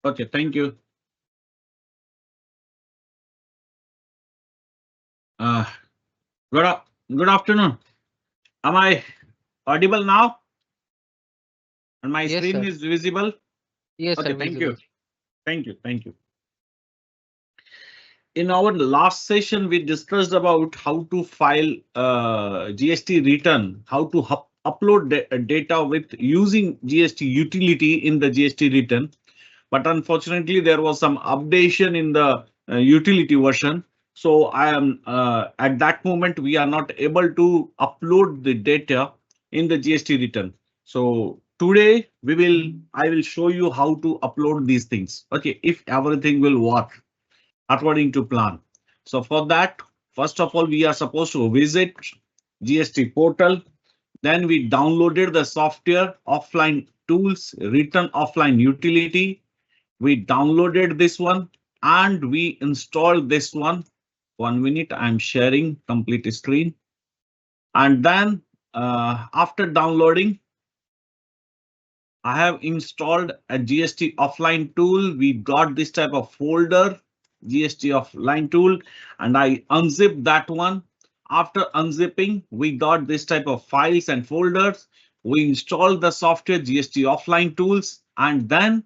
Okay, thank you. Uh, good afternoon. Am I audible now? And my Yes, screen sir. is visible? Yes, Okay, sir. thank you. Visible. Thank you. Thank you. In our last session, we discussed about how to file GST return, how to upload data with using GST utility in the GST return. But unfortunately, there was some updation in the utility version. So I am at that moment we are not able to upload the data in the GST return. So today I will show you how to upload these things. Okay, if everything will work according to plan. So for that, first of all, we are supposed to visit GST portal. Then we downloaded the software offline tools, written offline utility. We downloaded this one and we installed this one. 1 minute, I'm sharing complete screen. And then after downloading, I have installed a GST offline tool. We got this type of folder, GST offline tool, and I unzip that one. After unzipping, we got this type of files and folders. We installed the software GST offline tools, and then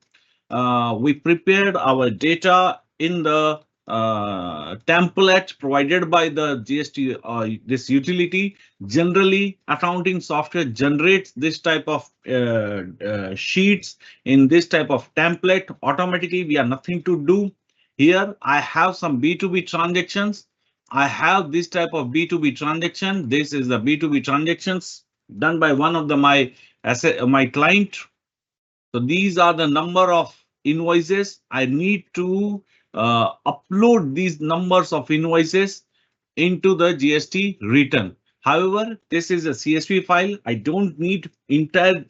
we prepared our data in the template provided by the GST, this utility. Generally, accounting software generates this type of sheets in this type of template automatically. We have nothing to do. Here, I have some B2B transactions. I have this type of B2B transaction. This is the B2B transactions done by one of the my client. So these are the number of invoices. I need to upload these numbers of invoices into the GST return. However, this is a CSV file. I don't need entire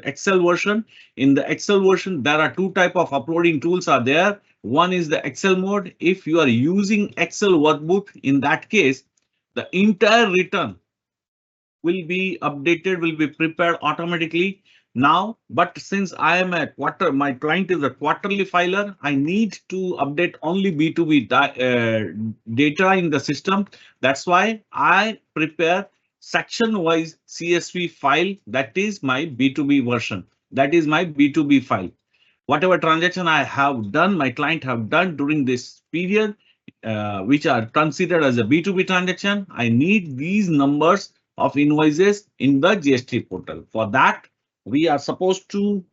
Excel version. In the Excel version, there are two type of uploading tools are there. One is the Excel mode. If you are using Excel workbook, in that case, the entire return will be updated, will be prepared automatically now. But since I am a my client is a quarterly filer, I need to update only B2B data in the system. That's why I prepare section wise CSV file. That is my B2B version. That is my B2B file. Whatever transaction I have done, my client have done during this period, which are considered as a B2B transaction, I need these numbers of invoices in the GST portal. For that, we are supposed to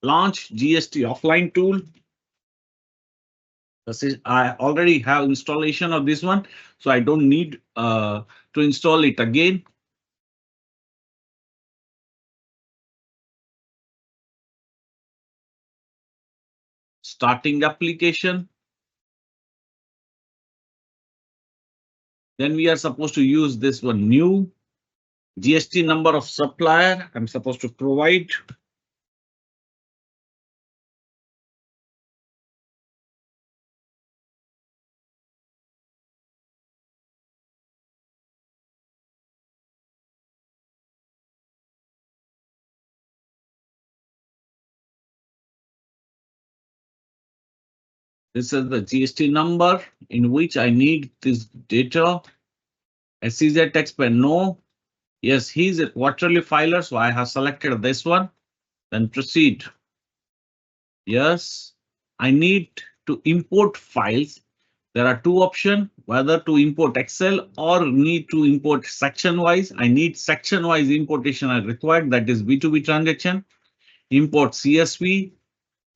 launch GST offline tool. This is, I already have installation of this one, so I don't need to install it again. Starting application. Then we are supposed to use this one new GST number of supplier. I'm supposed to provide. This is the GST number in which I need this data. SEZ taxpayer, no. Yes, he's a quarterly filer, so I have selected this one. Then proceed. Yes, I need to import files. There are two options, whether to import Excel or need to import section wise. I need section wise importation are required. That is B2B transaction. Import CSV,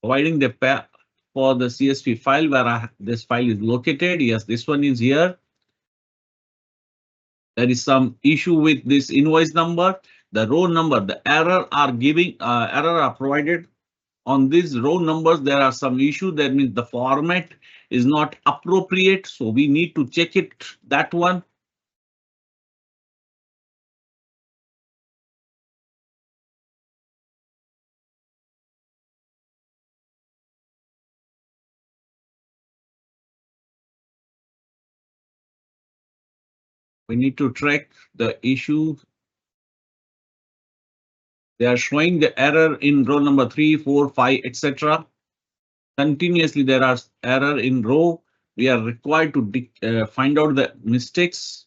providing the pair for the CSV file where this file is located. Yes, this one is here. There is some issue with this invoice number, the row number, the error are giving error are provided on these row numbers. There are some issue. That means the format is not appropriate. So we need to check it. That one. We need to track the issue. They are showing the error in row number 3, 4, 5, etc. continuously there are error in row. We are required to find out the mistakes.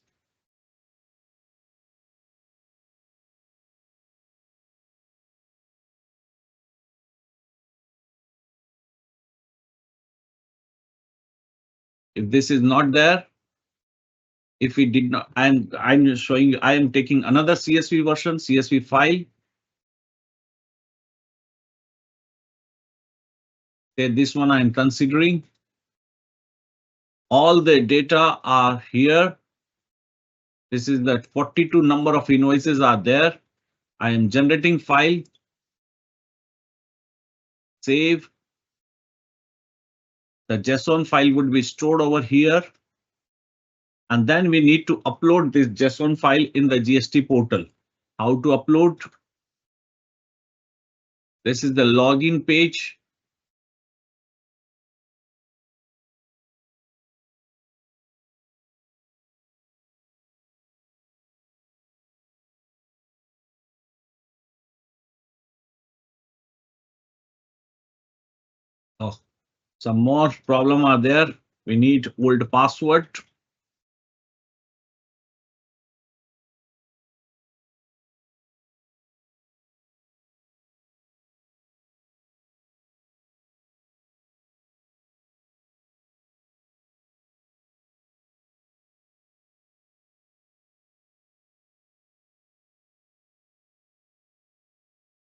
If this is not there, if we did not, I'm showing you, I am taking another CSV version, CSV file. Okay, this one I am considering. All the data are here. This is that 42 number of invoices are there. I am generating file. Save. The JSON file would be stored over here. And then we need to upload this JSON file in the GST portal. How to upload? This is the login page. Oh, some more problem are there. We need old password.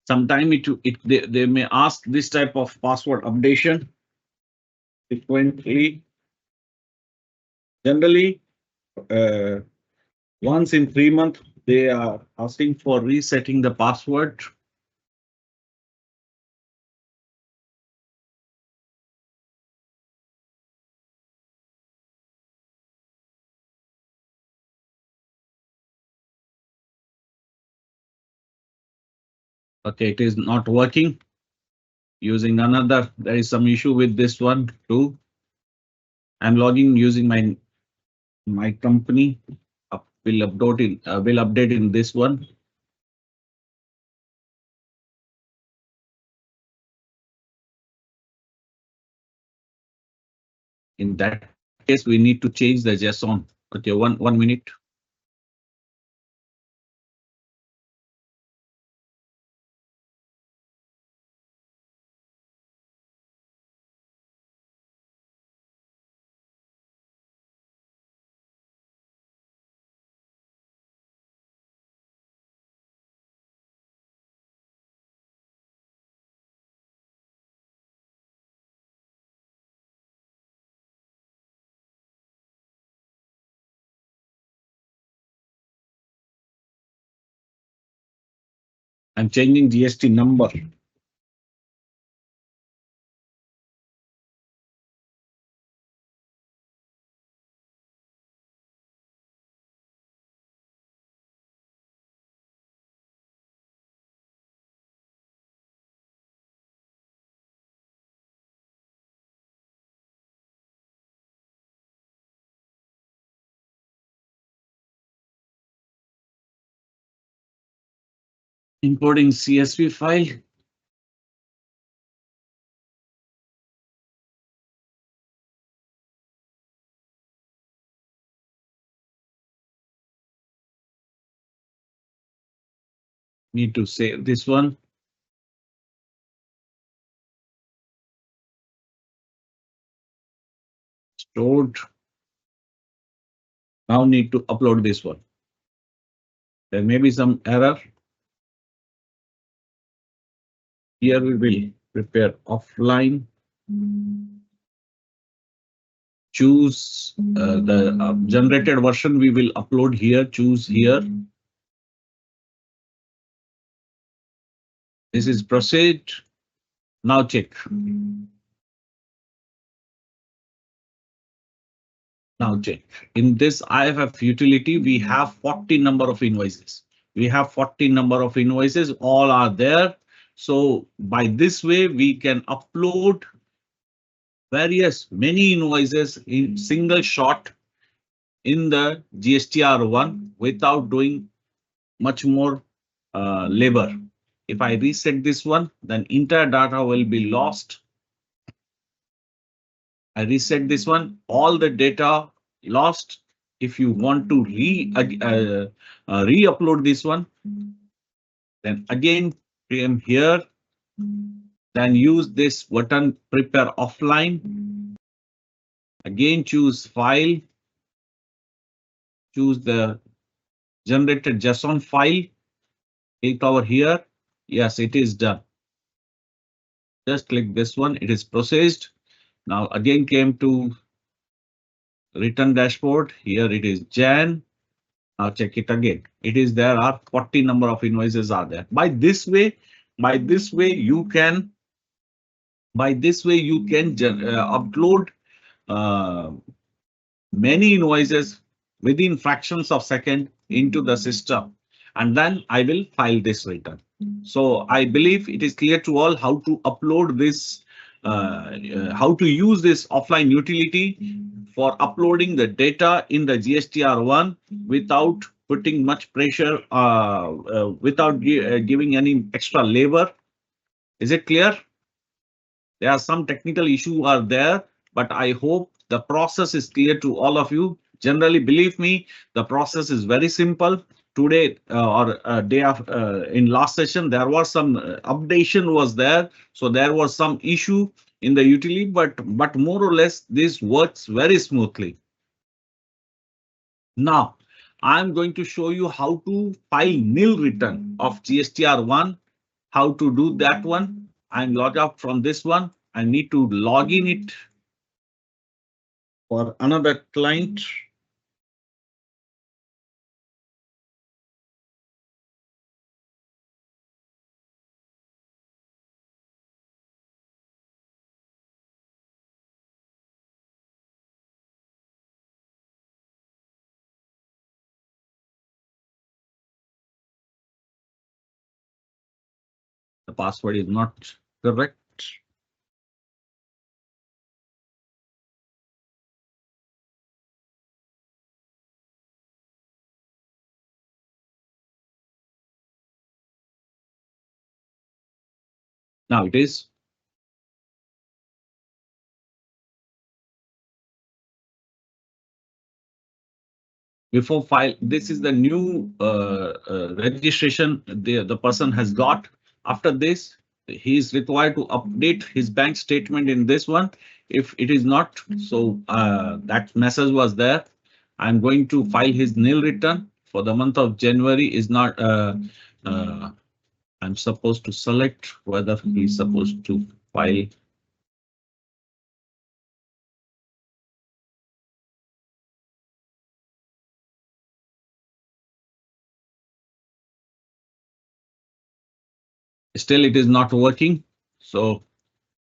Sometime they may ask this type of password updation frequently. Generally, once in 3 months, they are asking for resetting the password. Okay, it is not working. Using another, there is some issue with this one too. I'm logging using my company. Will update in this one. In that case, we need to change the JSON. Okay, one minute. I'm changing GST number. Importing CSV file. Need to save this one. Stored. Now need to upload this one. There may be some error. Here we will prepare offline. Choose the generated version we will upload here. Choose here. This is proceed. Now check. Now check. In this IFF utility, we have 40 number of invoices. We have 40 number of invoices. All are there. So by this way, we can upload many invoices in single shot in the GSTR1 without doing much more labor. If I reset this one, then entire data will be lost. I reset this one. All the data lost. If you want to re-upload this one, then again come here. Then use this button prepare offline. Again choose file. Choose the generated JSON file. Click over here. Yes, it is done. Just click this one. It is processed. Now again came to return dashboard. Here it is Jan. Now check it again. It is there are 40 number of invoices are there. By this way you can upload uh, many invoices within fractions of second into the system, and then I will file this return. So I believe it is clear to all how to upload this, how to use this offline utility for uploading the data in the GSTR1 without putting much pressure, without giving any extra labor. Is it clear? There are some technical issues are there, but I hope the process is clear to all of you. Generally, believe me, the process is very simple. Today or day of in last session, there was some updation was there, so there was some issue in the utility, but more or less this works very smoothly. Now, I'm going to show you how to file nil return of GSTR1. How to do that one? I'm logged out from this one. I need to log in it for another client. The password is not correct. Now it is. Before file, this is the new registration the person has got. After this, he is required to update his bank statement in this one. If it is not, so that message was there. I'm going to file his nil return for the month of January is not. I'm supposed to select whether he's supposed to file. Still, it is not working. So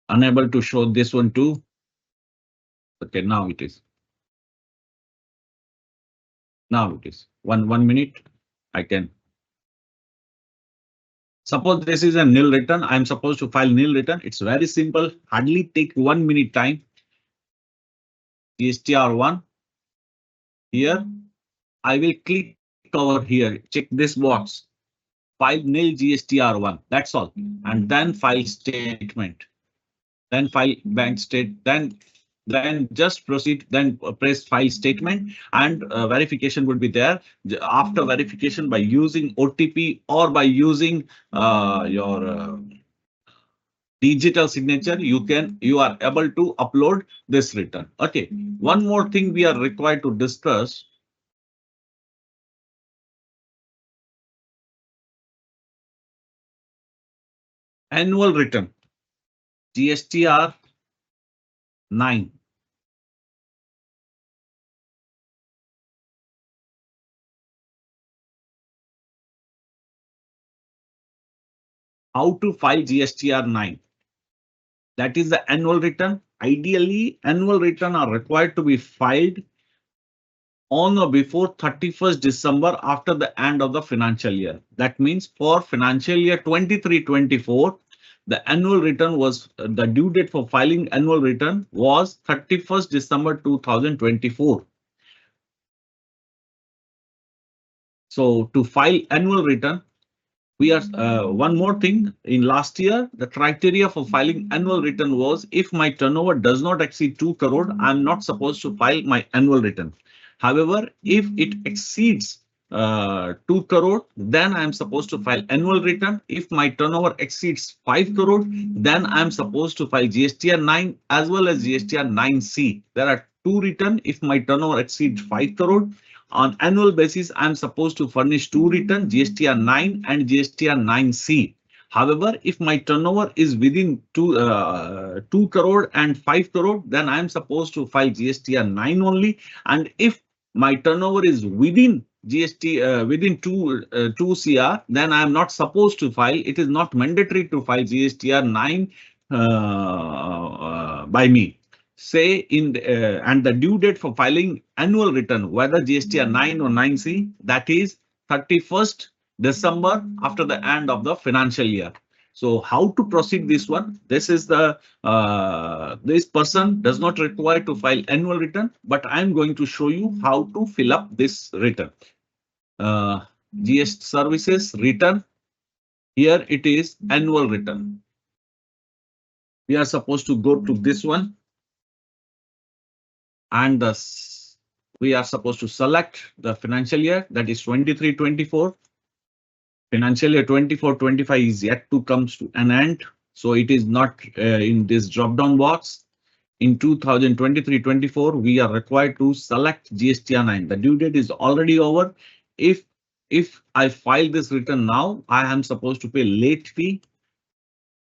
unable to show this one too. Okay, now it is. Now it is. One minute. I can. Suppose this is a nil return. I'm supposed to file nil return. It's very simple. Hardly take 1 minute time. GSTR1. Here, I will click over here. Check this box. File nil GSTR1. That's all. And then file statement. Then file bank state. Then just proceed. Then press file statement, and verification would be there. After verification by using OTP or by using your digital signature, you are able to upload this return. Okay, one more thing we are required to discuss. Annual return, GSTR 9. How to file GSTR 9? That is the annual return. Ideally, annual return are required to be filed on or before 31st December after the end of the financial year. That means for financial year 23-24, the annual return was the due date for filing annual return was 31st December 2024. So to file annual return, We are one more thing. In last year, the criteria for filing annual return was if my turnover does not exceed 2 crore, I'm not supposed to file my annual return. However, if it exceeds 2 crore, then I'm supposed to file annual return. If my turnover exceeds 5 crore, then I'm supposed to file GSTR 9 as well as GSTR 9C. There are two return if my turnover exceeds 5 crore. On annual basis, I'm supposed to furnish two return GSTR 9 and GSTR 9C. However, if my turnover is within 2 crore and 5 crore, then I'm supposed to file GSTR 9 only. And if my turnover is within GST within 2 CR, then I am not supposed to file. It is not mandatory to file GSTR 9 by me. Say in and the due date for filing annual return, whether GSTR 9 or 9C, that is 31st December after the end of the financial year. So how to proceed this one? This is the this person does not require to file annual return, but I'm going to show you how to fill up this return. GST services return. Here it is annual return. We are supposed to go to this one, and we are supposed to select the financial year, that is 23-24. Financial year 24-25 is yet to come to an end, so it is not in this drop down box. In 2023-24, we are required to select GSTR 9. The due date is already over. If I file this return now, I am supposed to pay late fee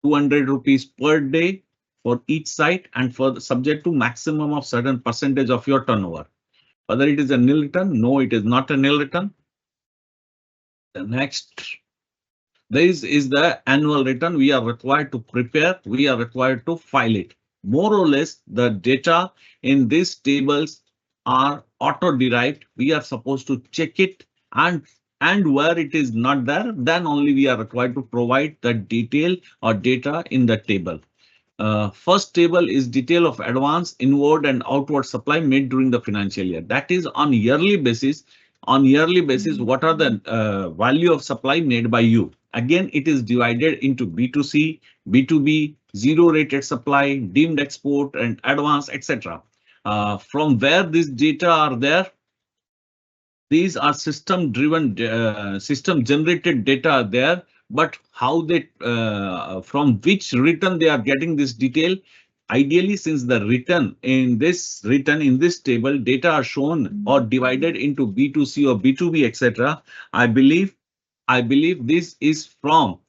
200 rupees per day for each site, and for the subject to maximum of certain percentage of your turnover. Whether it is a nil return, no, it is not a nil return. The next, this is the annual return we are required to prepare. We are required to file it. More or less, the data in these tables are auto derived. We are supposed to check it, and where it is not there, then only we are required to provide the detail or data in the table. First table is detail of advance, inward and outward supply made during the financial year. That is on yearly basis. On yearly basis, what are the value of supply made by you? Again, it is divided into B2C, B2B, zero rated supply, deemed export and advance, etc. From where these data are there, these are system driven, system generated data are there, but how they from which return they are getting this detail. Ideally, since the return in this table data are shown or divided into B2C or B2B, etc. I believe this is from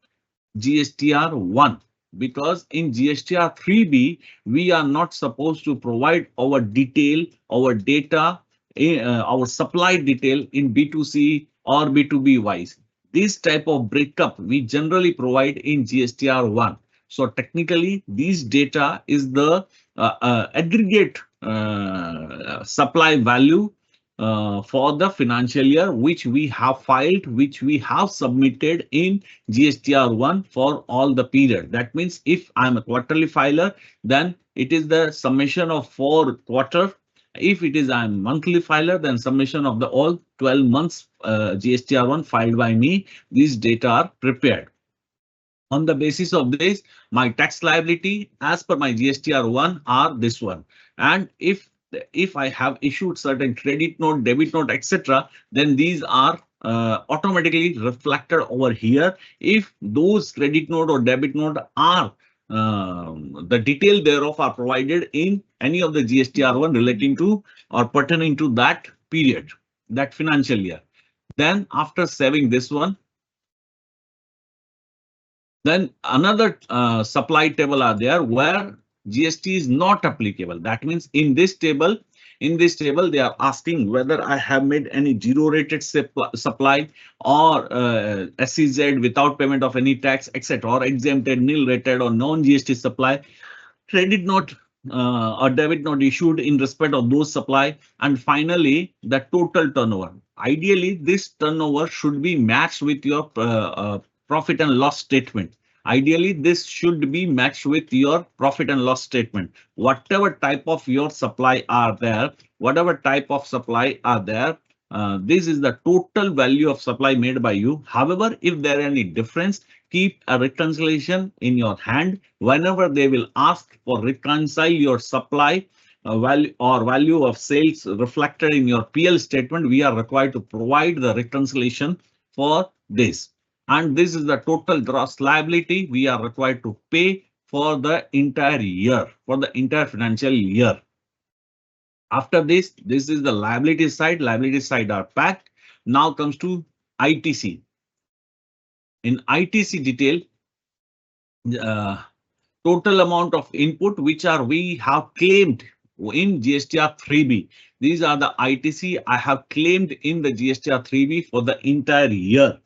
GSTR 1, because in GSTR 3B, we are not supposed to provide our detail, our data, our supply detail in B2C or B2B wise. This type of breakup we generally provide in GSTR 1. So technically, these data is the aggregate supply value for the financial year, which we have filed, which we have submitted in GSTR 1 for all the period. That means if I'm a quarterly filer, then it is the summation of 4 quarter. If it is I'm monthly filer, then summation of the all 12 months GSTR 1 filed by me. These data are prepared. On the basis of this, my tax liability as per my GSTR 1 are this one. And if I have issued certain credit note, debit note, etc., then these are automatically reflected over here. If those credit note or debit note are the detail thereof are provided in any of the GSTR 1 relating to or pertaining to that period, that financial year. Then after saving this one, then another supply table are there where GST is not applicable. That means in this table, they are asking whether I have made any zero rated supply or SEZ without payment of any tax, etc., or exempted, nil rated or non GST supply, credit note or debit note issued in respect of those supply, and finally the total turnover. Ideally, this turnover should be matched with your profit and loss statement. Ideally, this should be matched with your profit and loss statement. Whatever type of your supply are there, This is the total value of supply made by you. However, if there are any difference, keep a reconciliation in your hand. Whenever they will ask for reconcile your supply value or value of sales reflected in your PL statement, we are required to provide the reconciliation for this. And this is the total gross liability we are required to pay for the entire year, for the entire financial year. After this is the liability side. Liability side are packed. Now comes to ITC. In ITC detail, uh, total amount of input which are we have claimed in GSTR 3B. These are the ITC I have claimed in the GSTR 3B for the entire year.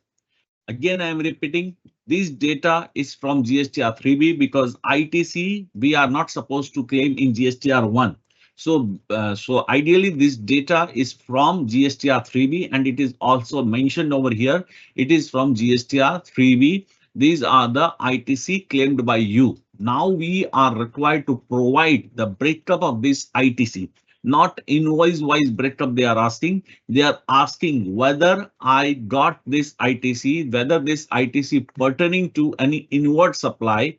Again, I am repeating, this data is from GSTR 3B because ITC we are not supposed to claim in GSTR 1. So ideally this data is from GSTR 3B and it is also mentioned over here. It is from GSTR 3B. These are the ITC claimed by you. Now we are required to provide the breakup of this ITC. Not invoice wise breakup they are asking. They are asking whether I got this ITC, whether this ITC pertaining to any inward supply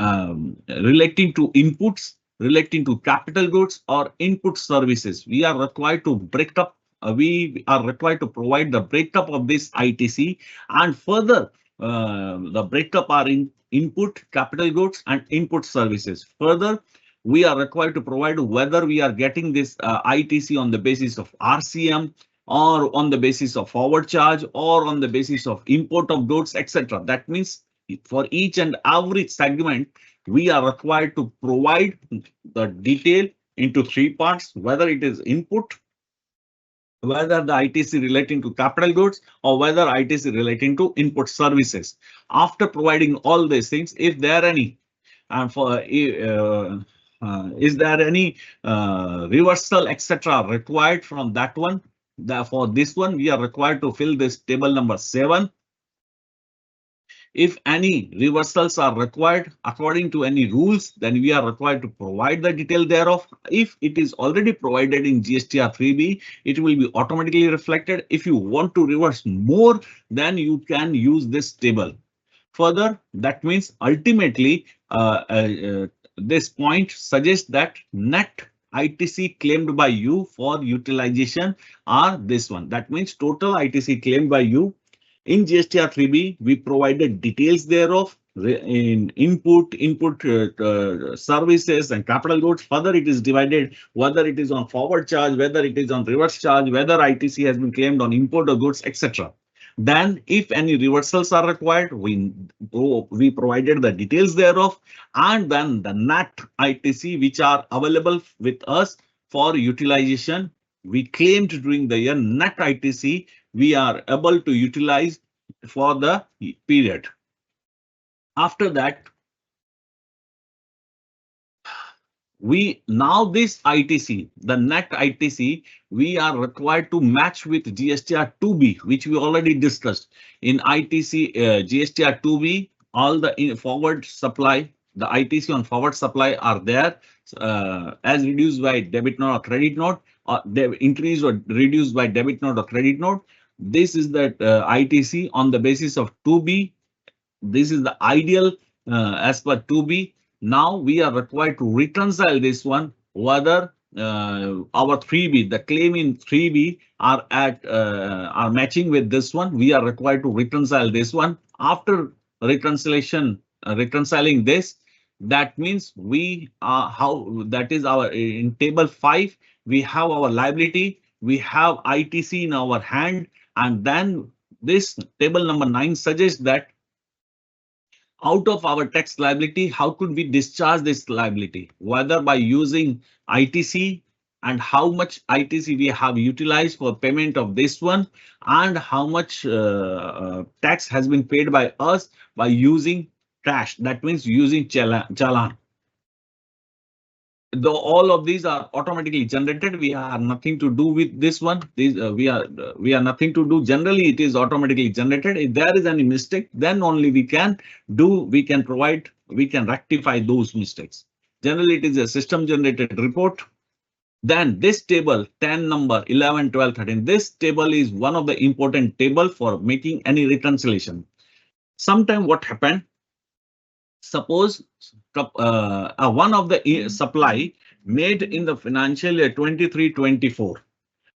relating to inputs, relating to capital goods or input services. We are required to break up. We are required to provide the breakup of this ITC, and further the breakup are in input, capital goods and input services. Further, we are required to provide whether we are getting this ITC on the basis of RCM or on the basis of forward charge or on the basis of import of goods, etc. That means for each and every segment, we are required to provide the detail into three parts, whether it is input, whether the ITC relating to capital goods or whether ITC relating to input services. After providing all these things, if there are any, and is there any reversal, etc. required from that one? For this one, we are required to fill this table number 7. If any reversals are required according to any rules, then we are required to provide the detail thereof. If it is already provided in GSTR 3B, it will be automatically reflected. If you want to reverse more, then you can use this table. Further, that means ultimately this point suggests that net ITC claimed by you for utilization are this one. That means total ITC claimed by you in GSTR 3B, we provided details thereof in input services and capital goods. Further, it is divided whether it is on forward charge, whether it is on reverse charge, whether ITC has been claimed on import of goods, etc. Then, if any reversals are required, we provided the details thereof, and then the net ITC which are available with us for utilization. We claimed during the year net ITC we are able to utilize for the period. After that, this ITC, the net ITC, we are required to match with GSTR 2B, which we already discussed. In ITC GSTR 2B, all the forward supply, the ITC on forward supply are there as reduced by debit note or credit note, or increased or reduced by debit note or credit note. This is the ITC on the basis of 2B. This is the ideal as per 2B. Now we are required to reconcile this one, whether our 3B, the claim in 3B are matching with this one. We are required to reconcile this one. After reconciling this, that means we that is our in table 5, we have our liability, we have ITC in our hand, and then this table number 9 suggests that out of our tax liability, how could we discharge this liability? Whether by using ITC, and how much ITC we have utilized for payment of this one, and how much tax has been paid by us by using cash. That means using challan. Though all of these are automatically generated, we have nothing to do with this one. These we are nothing to do. Generally, it is automatically generated. If there is any mistake, then only we can rectify those mistakes. Generally, it is a system generated report. Then this table 10 number 11, 12, 13. This table is one of the important table for making any reconciliation. Sometime what happened? Suppose one of the supply made in the financial year 23-24.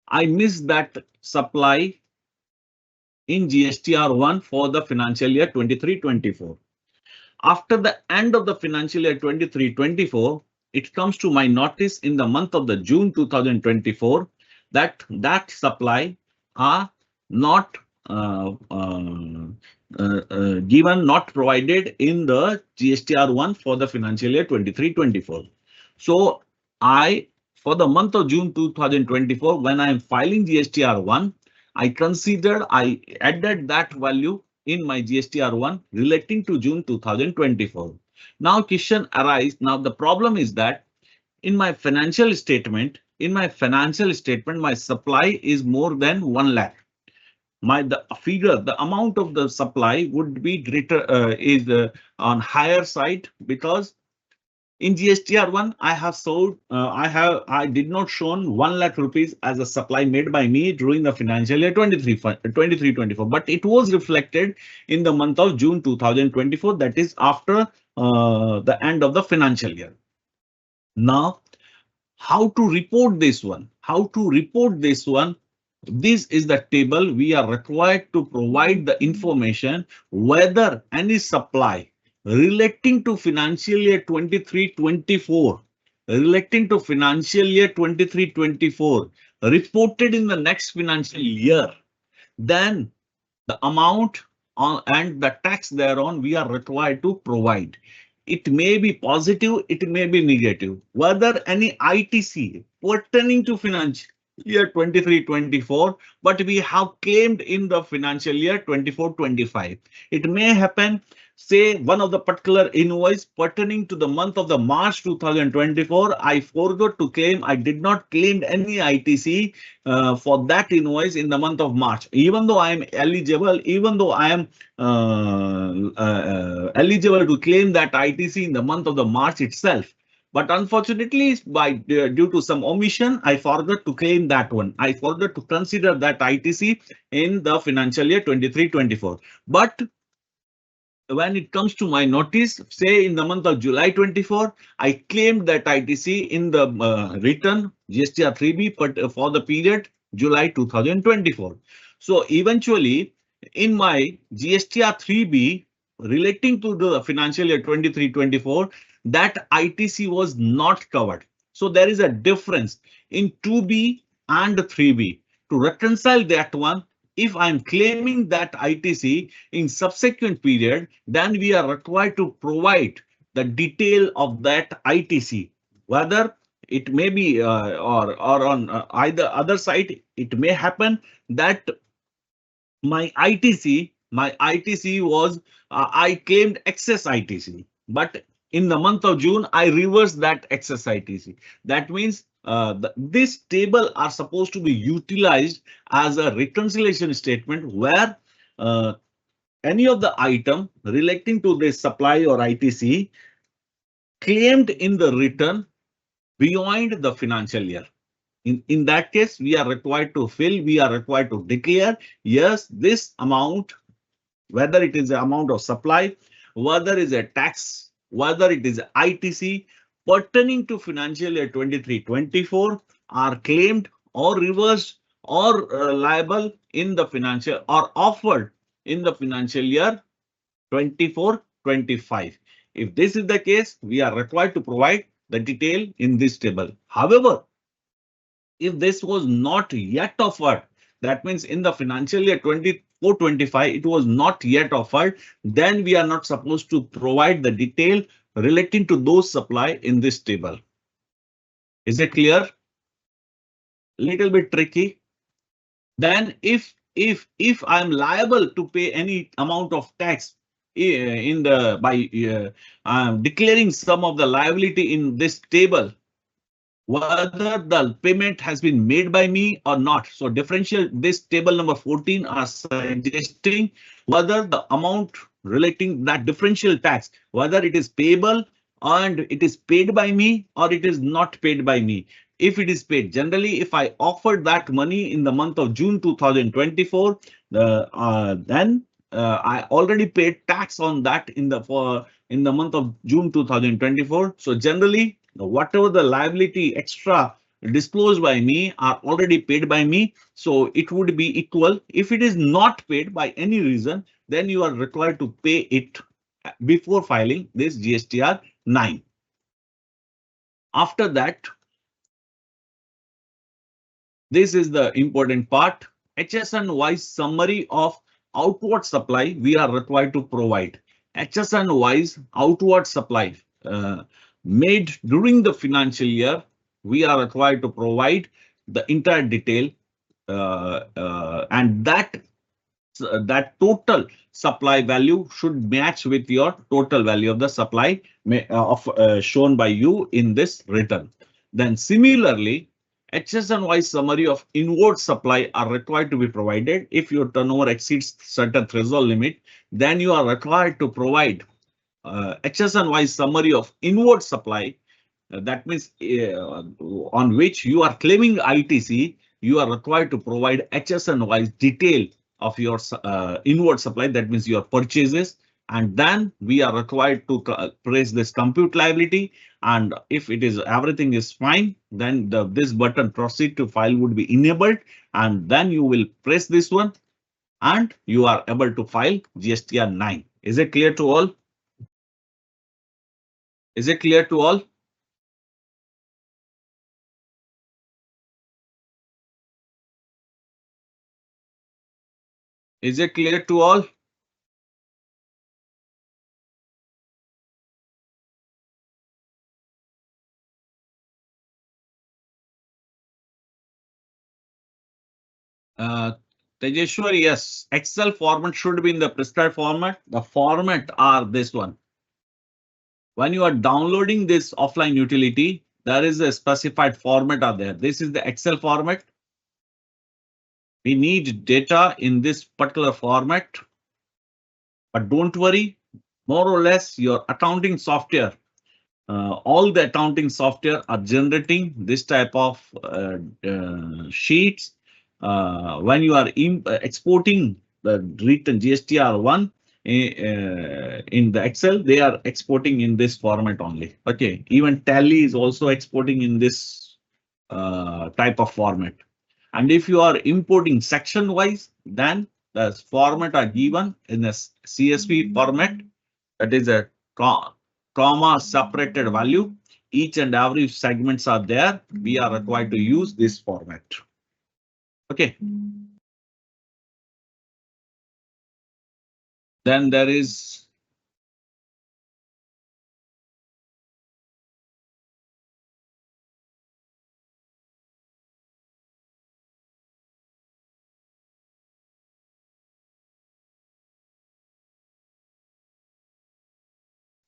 I missed that supply in GSTR1 for the financial year 23-24. After the end of the financial year 23-24, it comes to my notice in the month of the June 2024 that supply are not given, not provided in the GSTR1 for the financial year 23-24. So for the month of June 2024, when I am filing GSTR1, I added that value in my GSTR1 relating to June 2024. Now question arises. Now the problem is that in my financial statement, my supply is more than 1 lakh. The amount of the supply would be greater, on higher side, because in GSTR1, I have sold, I did not shown 1 lakh rupees as a supply made by me during the financial year 23-24, but it was reflected in the month of June 2024, that is after the end of the financial year. Now, how to report this one? This is the table. We are required to provide the information whether any supply relating to financial year 23-24 reported in the next financial year, then the amount and the tax thereon we are required to provide. It may be positive, it may be negative. Whether any ITC pertaining to financial year 23-24, but we have claimed in the financial year 24-25. It may happen, say one of the particular invoice pertaining to the month of the March 2024, I forgot to claim. I did not claim any ITC for that invoice in the month of March, even though I am eligible, eligible to claim that ITC in the month of the March itself. But unfortunately, due to some omission, I forgot to claim that one. I forgot to consider that ITC in the financial year 23-24. But when it comes to my notice, say in the month of July 24, I claimed that ITC in the return GSTR 3B, but for the period July 2024. So eventually, in my GSTR 3B relating to the financial year 23-24, that ITC was not covered. So there is a difference in 2B and 3B. To reconcile that one, if I'm claiming that ITC in subsequent period, then we are required to provide the detail of that ITC, whether it may be or on either other side, it may happen that my ITC was I claimed excess ITC, but in the month of June, I reversed that excess ITC. That means this table are supposed to be utilized as a reconciliation statement where any of the item relating to this supply or ITC claimed in the return beyond the financial year. In that case, we are required to declare, yes, this amount, whether it is the amount of supply, whether it is a tax, whether it is ITC pertaining to financial year 23-24 are claimed or reversed or liable in the financial or offered in the financial year 24-25. If this is the case, we are required to provide the detail in this table. However, if this was not yet offered, that means in the financial year 24-25, it was not yet offered, then we are not supposed to provide the detail relating to those supply in this table. Is it clear? Little bit tricky. Then if I'm liable to pay any amount of tax in the by declaring some of the liability in this table, whether the payment has been made by me or not. So differential, this table number 14 are suggesting whether the amount relating that differential tax, whether it is payable and it is paid by me or it is not paid by me. If it is paid, generally, if I offered that money in the month of June 2024, then I already paid tax on that in the month of June 2024. So generally, whatever the liability extra disclosed by me are already paid by me. So it would be equal. If it is not paid by any reason, then you are required to pay it before filing this GSTR 9. After that, this is the important part. HSN-wise summary of outward supply we are required to provide. HSN-wise outward supply made during the financial year, we are required to provide the entire detail, and that total supply value should match with your total value of the supply shown by you in this return. Then similarly, HSN-wise summary of inward supply are required to be provided. If your turnover exceeds certain threshold limit, then you are required to provide HSN-wise summary of inward supply. That means on which you are claiming ITC, you are required to provide HSN-wise detail of your inward supply. That means your purchases, and then we are required to press this compute liability. And if it is everything is fine, then this button proceed to file would be enabled, and then you will press this one, and you are able to file GSTR 9. Is it clear to all? Is it clear to all? Is it clear to all? Tejeshwar, yes, Excel format should be in the prescribed format. The format are this one. When you are downloading this offline utility, there is a specified format are there. This is the Excel format. We need data in this particular format, but don't worry, more or less your accounting software, all the accounting software are generating this type of sheets. When you are exporting the written GSTR1 in the Excel, they are exporting in this format only. Okay, even Tally is also exporting in this type of format. And if you are importing section wise, then the format are given in a CSV format. That is a comma separated value. Each and every segments are there. We are required to use this format. Okay. Then there is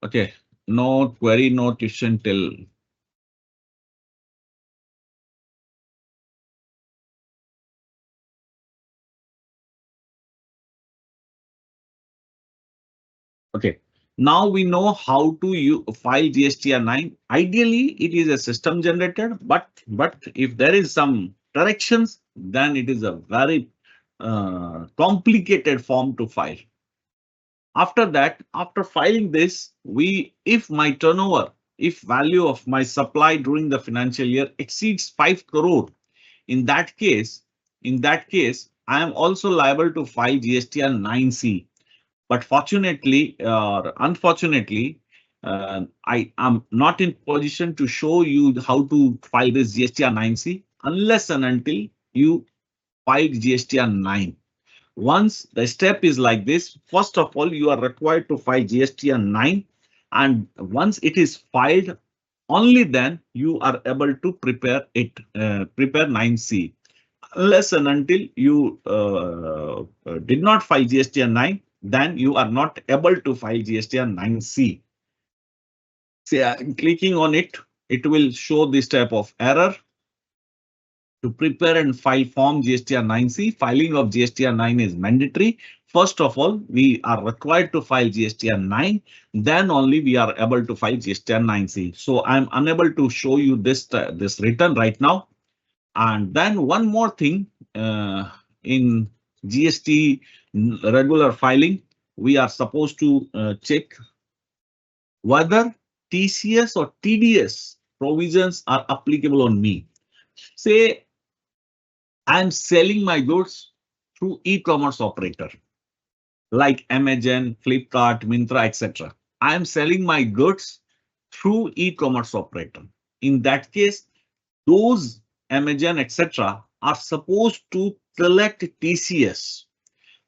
okay. No query, no question till. Okay. Now we know how to file GSTR 9. Ideally, it is a system generated, but if there is some corrections, then it is a very complicated form to file. After that, after filing this, if my turnover, if value of my supply during the financial year exceeds 5 crore, in that case, I am also liable to file GSTR 9C. But fortunately or unfortunately, I am not in position to show you how to file this GSTR 9C unless and until you file GSTR 9. Once the step is like this, first of all, you are required to file GSTR 9, and once it is filed, only then you are able to prepare 9C. Unless and until you did not file GSTR 9, then you are not able to file GSTR 9C. Say I'm clicking on it, it will show this type of error. To prepare and file form GSTR 9C, filing of GSTR 9 is mandatory. First of all, we are required to file GSTR 9, then only we are able to file GSTR 9C. So I'm unable to show you this return right now. And then one more thing, in GST regular filing, we are supposed to check whether TCS or TDS provisions are applicable on me. Say I'm selling my goods through e-commerce operator like Amazon, Flipkart, Myntra, etc. I am selling my goods through e-commerce operator. In that case, those Amazon, etc. are supposed to collect TCS.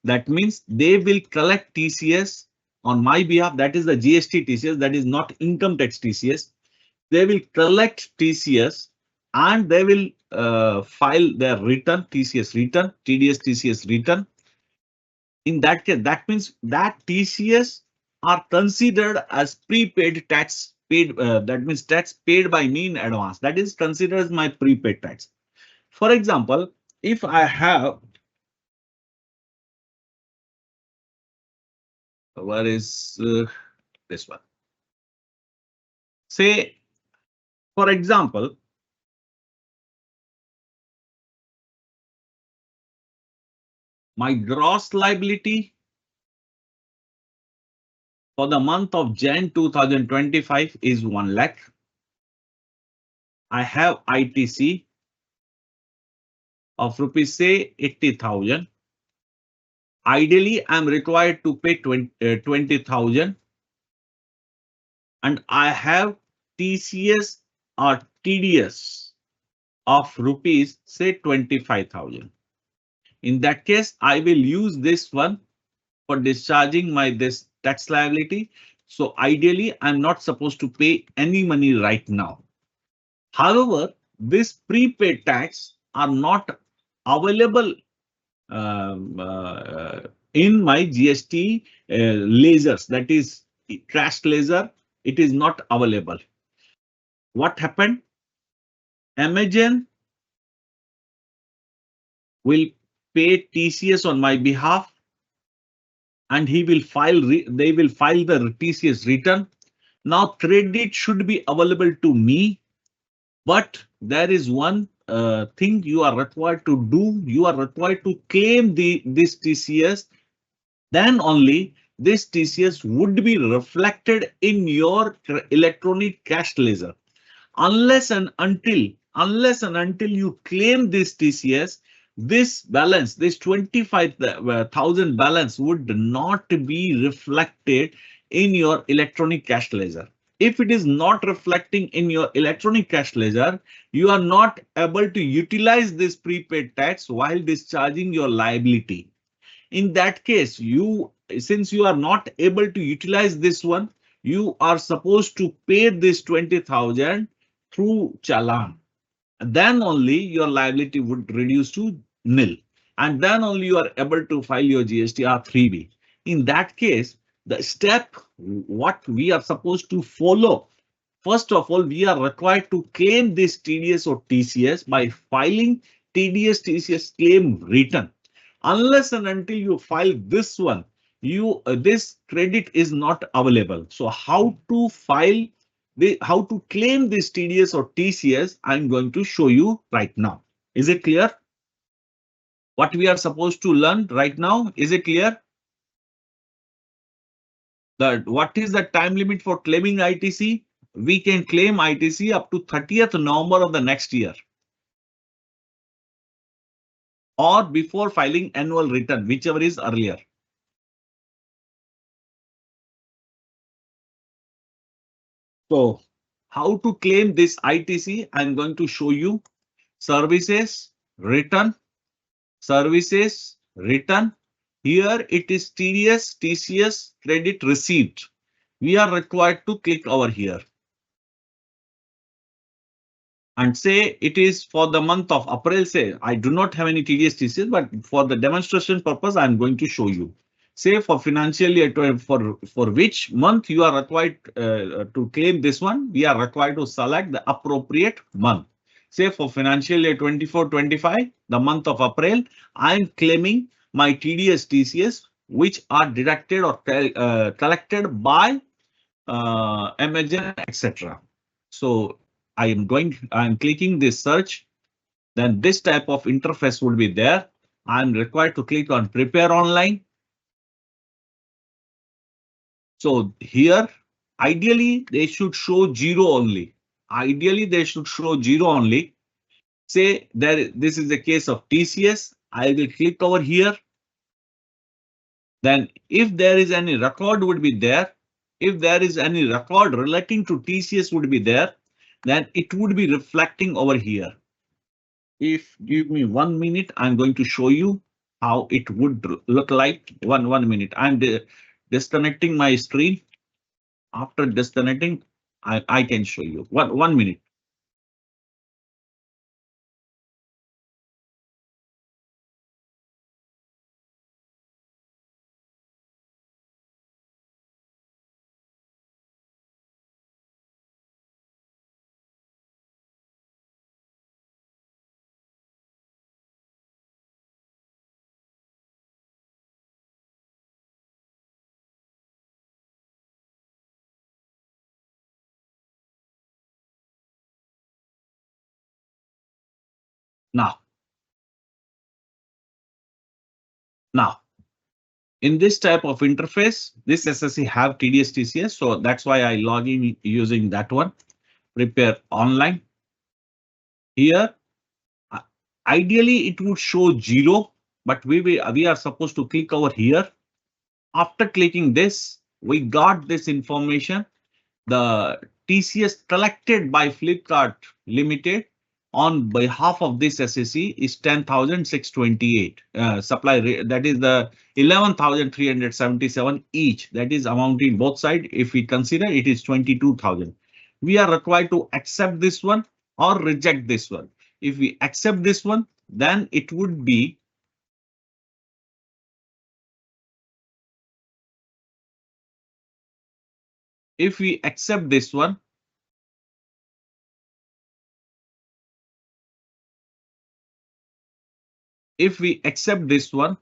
That means they will collect TCS on my behalf. That is the GST TCS. That is not income tax TCS. They will collect TCS and they will file their return, TCS return, TDS TCS return. In that case, that means that TCS are considered as prepaid tax paid. That means tax paid by me in advance. That is considered as my prepaid tax. For example, if I have, where is this one? Say, for example, my gross liability for the month of Jan 2025 is 1 lakh. I have ITC of rupees say 80,000. Ideally, I'm required to pay 20,000, and I have TCS or TDS of rupees say 25,000. In that case, I will use this one for discharging my this tax liability. So ideally, I'm not supposed to pay any money right now. However, this prepaid tax are not available in my GST lasers, that is cash laser. It is not available. What happened? Amazon will pay TCS on my behalf, and he will file. They will file the TCS return. Now credit should be available to me, but there is one thing you are required to do. You are required to claim this TCS. Then only this TCS would be reflected in your electronic cash ledger. Unless and until you claim this TCS, this balance, this 25,000 balance would not be reflected in your electronic cash ledger. If it is not reflecting in your electronic cash ledger, you are not able to utilize this prepaid tax while discharging your liability. In that case, since you are not able to utilize this one, you are supposed to pay this 20,000 through challan. Then only your liability would reduce to nil, and then only you are able to file your GSTR 3B. In that case, the step what we are supposed to follow, first of all, we are required to claim this TDS or TCS by filing TDS TCS claim return. Unless and until you file this one, this credit is not available. So how to file how to claim this TDS or TCS, I'm going to show you right now. Is it clear? What we are supposed to learn right now? Is it clear? What is the time limit for claiming ITC? We can claim ITC up to 30th November of the next year, or before filing annual return, whichever is earlier. So how to claim this ITC? I'm going to show you. Services, return, services, return. Here it is TDS, TCS, credit received. We are required to click over here and say it is for the month of April. Say I do not have any TDS, TCS, but for the demonstration purpose, I'm going to show you. Say for financial year for which month you are required to claim this one, we are required to select the appropriate month. Say for financial year 24-25, the month of April, I'm claiming my TDS TCS which are deducted or collected by Amazon, etc. So I'm clicking this search, then this type of interface would be there. I'm required to click on prepare online. So here, ideally, they should show zero only. Ideally, they should show zero only. Say this is the case of TCS. I will click over here. Then if there is any record would be there. If there is any record relating to TCS would be there, then it would be reflecting over here. If give me 1 minute, I'm going to show you how it would look like. One minute. I'm disconnecting my screen. After disconnecting, I can show you. One minute. Now, in this type of interface, this SSC have TDS TCS, so that's why I log in using that one. Prepare online. Here, ideally it would show zero, but we are supposed to click over here. After clicking this, we got this information. The TCS collected by Flipkart Limited on behalf of this SSC is 10,628. Supply rate, that is the 11,377 each. That is amounting both sides. If we consider it is 22,000. We are required to accept this one or reject this one. If we accept this one, then it would be if we accept this one,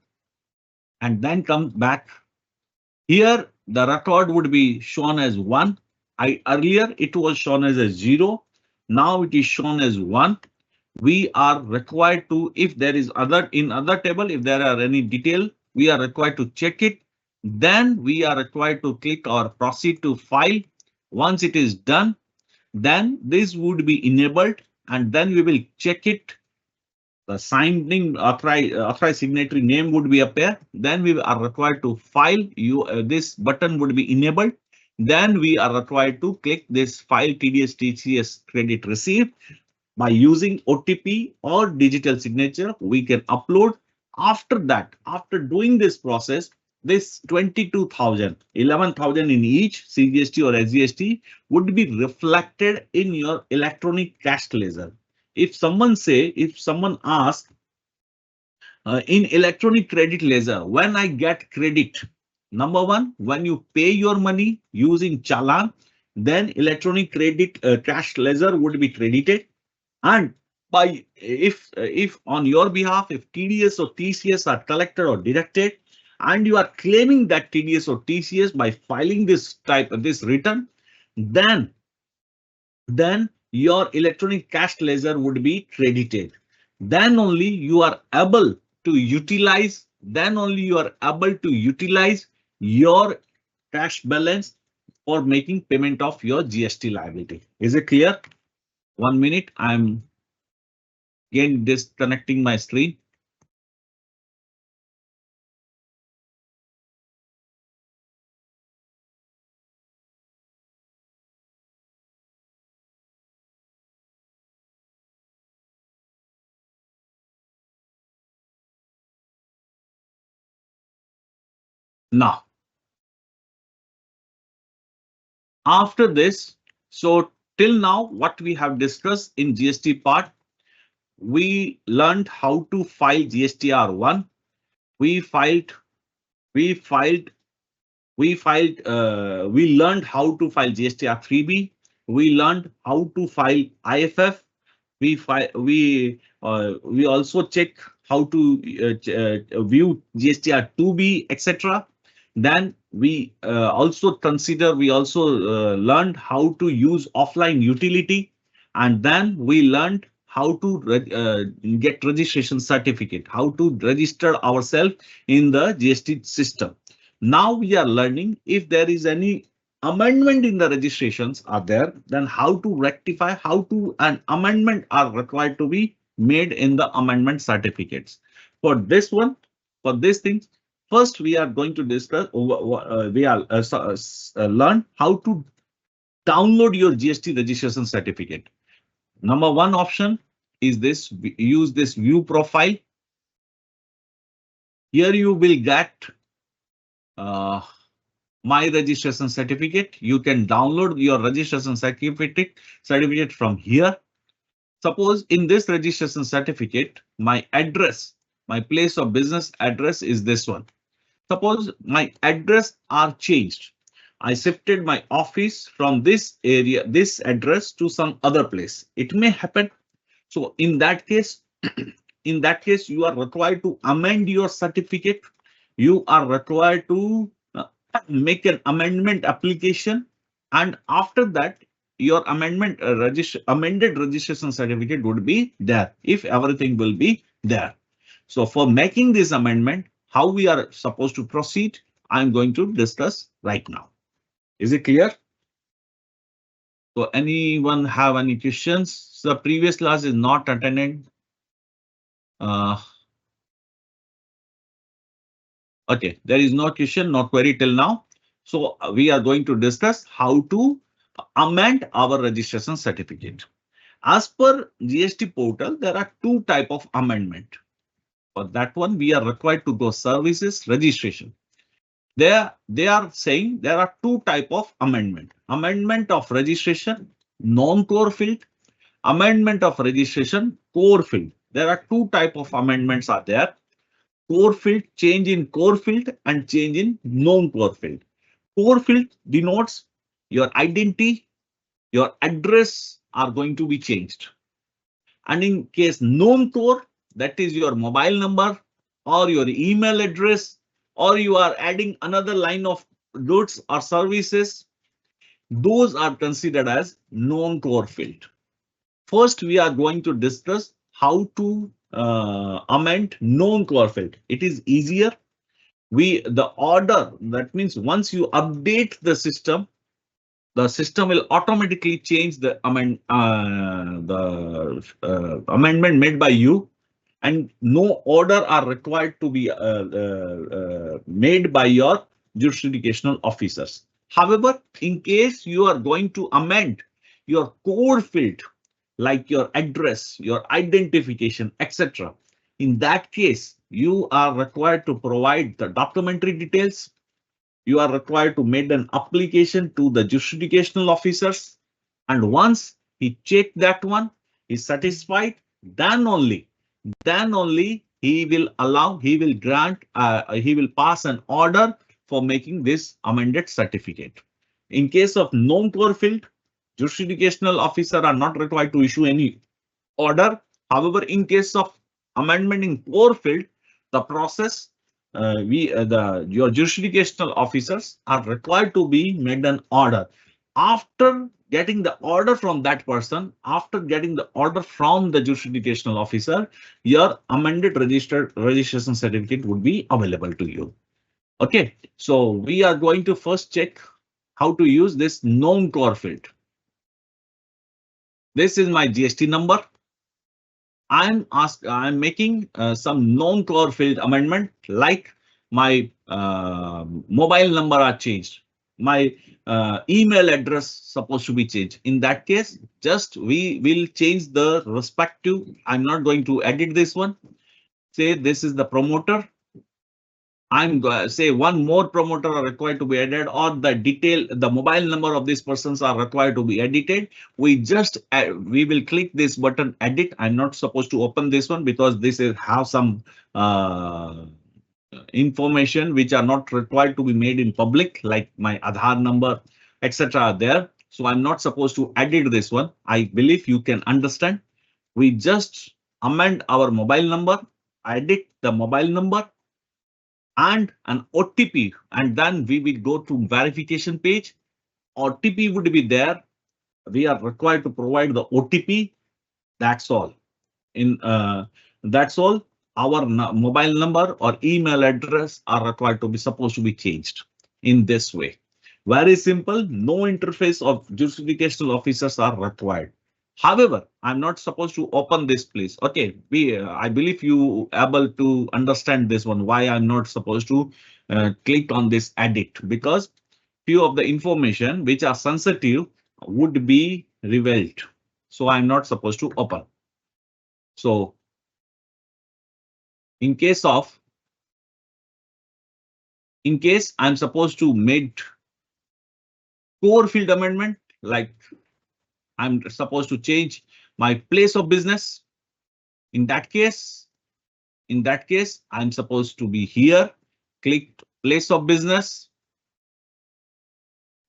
and then come back here, the record would be shown as 1. Earlier it was shown as a 0. Now it is shown as 1. We are required to, if there is other table, if there are any detail, we are required to check it. Then we are required to click or proceed to file. Once it is done, then this would be enabled, and then we will check it. The signing authorized signatory name would be appear. Then we are required to file. This button would be enabled. Then we are required to click this file TDS TCS credit receipt. By using OTP or digital signature, we can upload. After that, after doing this process, this 22,000, 11,000 in each CGST or SGST would be reflected in your electronic cash ledger. If someone asks in electronic credit ledger, when I get credit, number one, when you pay your money using challan, then electronic credit cash ledger would be credited. And by if on your behalf, if TDS or TCS are collected or deducted, and you are claiming that TDS or TCS by filing this return, then your electronic cash ledger would be credited. Then only you are able to utilize. Your cash balance for making payment of your GST liability. Is it clear? 1 minute. I'm again disconnecting my screen. Now, after this, so till now, what we have discussed in GST part, we learned how to file GSTR1. We learned how to file GSTR3B. We learned how to file IFF. We also check how to view GSTR 2B, etc. Then we also learned how to use offline utility, and then we learned how to get registration certificate, how to register ourselves in the GST system. Now we are learning if there is any amendment in the registrations are there, then how to rectify, how to an amendment are required to be made in the amendment certificates. For this one, for these things, first we are going to discuss, learn how to download your GST registration certificate. Number one option is this, use this view profile. Here you will get my registration certificate. You can download your registration certificate from here. Suppose in this registration certificate, my address, my place of business address is this one. Suppose my address are changed. I shifted my office from this area, this address to some other place. It may happen. So in that case, you are required to amend your certificate. You are required to make an amendment application, and after that your amended registration certificate would be there if everything will be there. So for making this amendment, how we are supposed to proceed, I'm going to discuss right now. Is it clear? So anyone have any questions? The previous class is not attended. Okay, there is no question, no query till now. So we are going to discuss how to amend our registration certificate. As per GST portal, there are two types of amendment. For that one, we are required to go services registration. There they are saying there are two types of amendment. Amendment of registration, non-core field. Amendment of registration, core field. There are two types of amendments are there. Core field, change in core field, and change in non-core field. Core field denotes your identity, your address are going to be changed. And in case non-core, that is your mobile number or your email address, or you are adding another line of goods or services, those are considered as non-core field. First, we are going to discuss how to amend non-core field. It is easier. The order, that means once you update the system will automatically change the amendment made by you, and no order are required to be made by your jurisdictional officers. However, in case you are going to amend your core field, like your address, your identification, etc., in that case, you are required to provide the documentary details. You are required to make an application to the jurisdictional officers, and once he checked that one, is satisfied, then only he will grant, he will pass an order for making this amended certificate. In case of non-core field, jurisdictional officer are not required to issue any order. However, in case of amendment in core field, the process your jurisdictional officers are required to be made an order. After getting the order from that person, after getting the order from the jurisdictional officer, your amended registration certificate would be available to you. Okay, so we are going to first check how to use this non-core field. This is my GST number. I'm making some non-core field amendment, like my mobile number are changed. My email address supposed to be changed. In that case, just we will change the respective. I'm not going to edit this one. Say this is the promoter. I'm going to say one more promoter are required to be added, or the mobile number of these persons are required to be edited. We will click this button edit. I'm not supposed to open this one because this have some information which are not required to be made in public, like my Aadhaar number, etc. are there. So I'm not supposed to edit this one. I believe you can understand. We just amend our mobile number, edit the mobile number and an OTP, and then we will go to verification page. OTP would be there. We are required to provide the OTP. That's all. That's all. Our mobile number or email address are required to be supposed to be changed in this way. Very simple. No interface of jurisdictional officers are required. However, I'm not supposed to open this place. Okay, I believe you able to understand this one. Why I'm not supposed to click on this edit, because few of the information which are sensitive would be revealed. So I'm not supposed to open. So in case I'm supposed to make core field amendment, like I'm supposed to change my place of business. In that case, I'm supposed to be here, click place of business.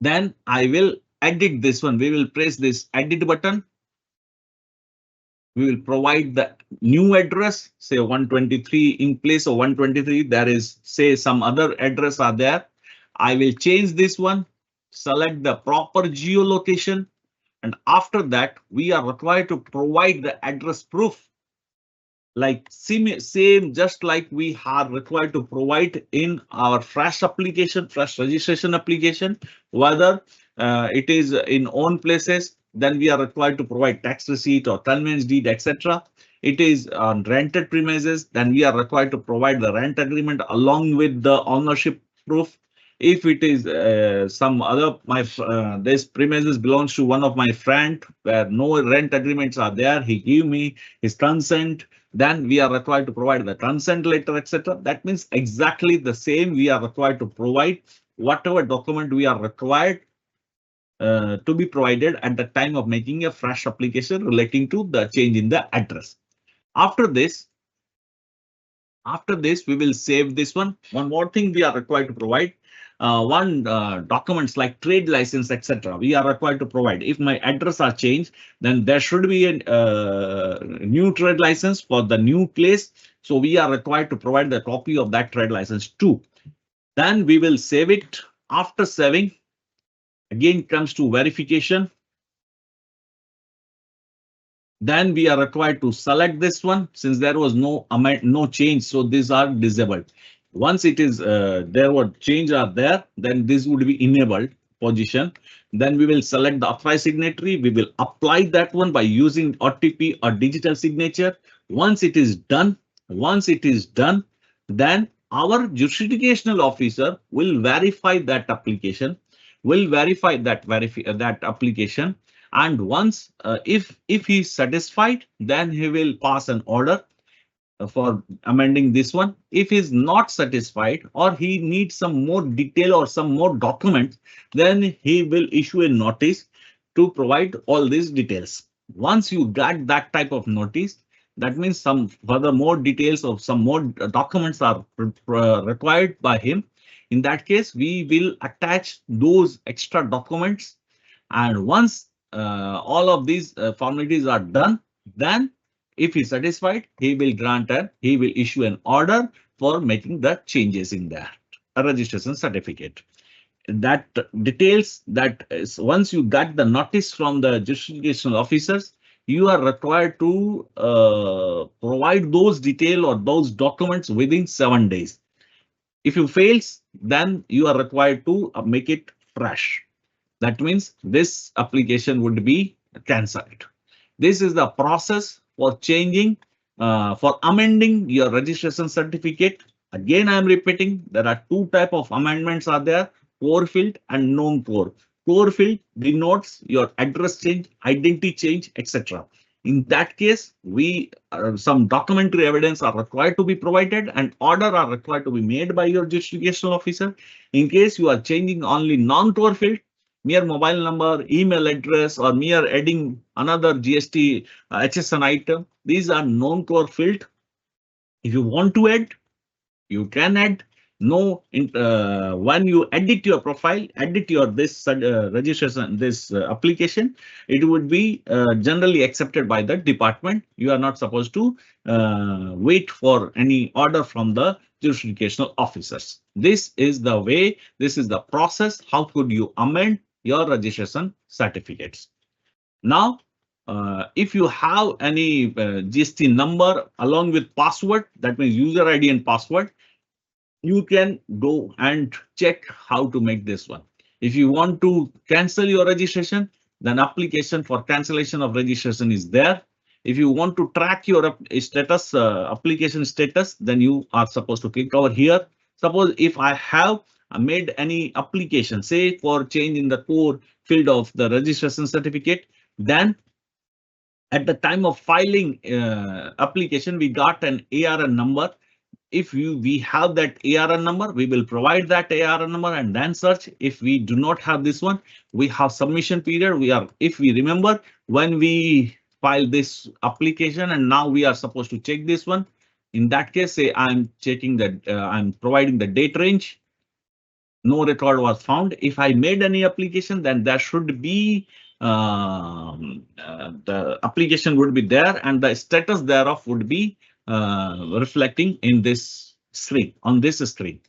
Then I will edit this one. We will press this edit button. We will provide the new address, say 123. In place of 123, there is, say, some other address are there. I will change this one, select the proper geolocation, and after that, we are required to provide the address proof. Like same, just like we are required to provide in our fresh registration application, whether it is in own places, then we are required to provide tax receipt or conveyance deed, etc. It is on rented premises, then we are required to provide the rent agreement along with the ownership proof. If it is some other, this premises belongs to one of my friend where no rent agreements are there, he give me his consent, then we are required to provide the consent letter, etc. That means exactly the same we are required to provide whatever document we are required to be provided at the time of making a fresh application relating to the change in the address. After this, we will save this one. One more thing we are required to provide. Documents like trade license, etc. We are required to provide. If my address are changed, then there should be a new trade license for the new place. So we are required to provide the copy of that trade license too. Then we will save it. After saving, again comes to verification. Then we are required to select this one since there was no change. So these are disabled. Once it is there were change are there, then this would be enabled position. Then we will select the authorized signatory. We will apply that one by using OTP or digital signature. Once it is done, then our jurisdictional officer will verify that application. That application. And once if he is satisfied, then he will pass an order for amending this one. If he is not satisfied or he needs some more detail or some more documents, then he will issue a notice to provide all these details. Once you get that type of notice, that means some further more details of some more documents are required by him. In that case, we will attach those extra documents, and once all of these formalities are done, then if he is satisfied, he will issue an order for making the changes in that registration certificate. That details that is, once you get the notice from the jurisdictional officers, you are required to provide those detail or those documents within 7 days. If you fails, then you are required to make it fresh. That means this application would be cancelled. This is the process for changing, for amending your registration certificate. Again, I am repeating, there are two types of amendments are there, core field and non-core. Core field denotes your address change, identity change, etc. In that case, some documentary evidence are required to be provided and order are required to be made by your jurisdictional officer. In case you are changing only non-core field, mere mobile number, email address, or mere adding another GST HSN item, these are non-core field. If you want to add, you can add. No, when you edit your profile, edit your this registration, this application, it would be generally accepted by the department. You are not supposed to wait for any order from the jurisdictional officers. This is the way, this is the process. How could you amend your registration certificates? Now, if you have any GST number along with password, that means user ID and password, you can go and check how to make this one. If you want to cancel your registration, then application for cancellation of registration is there. If you want to track your status, application status, then you are supposed to click over here. Suppose if I have made any application, say for change in the core field of the registration certificate, then at the time of filing application, we got an ARN number. If we have that ARN number, we will provide that ARN number and then search. If we do not have this one, we have submission period. If we remember when we file this application and now we are supposed to check this one. In that case, say I'm checking that I'm providing the date range. No record was found. If I made any application, then there should be the application would be there and the status thereof would be reflecting in this screen, on this screen.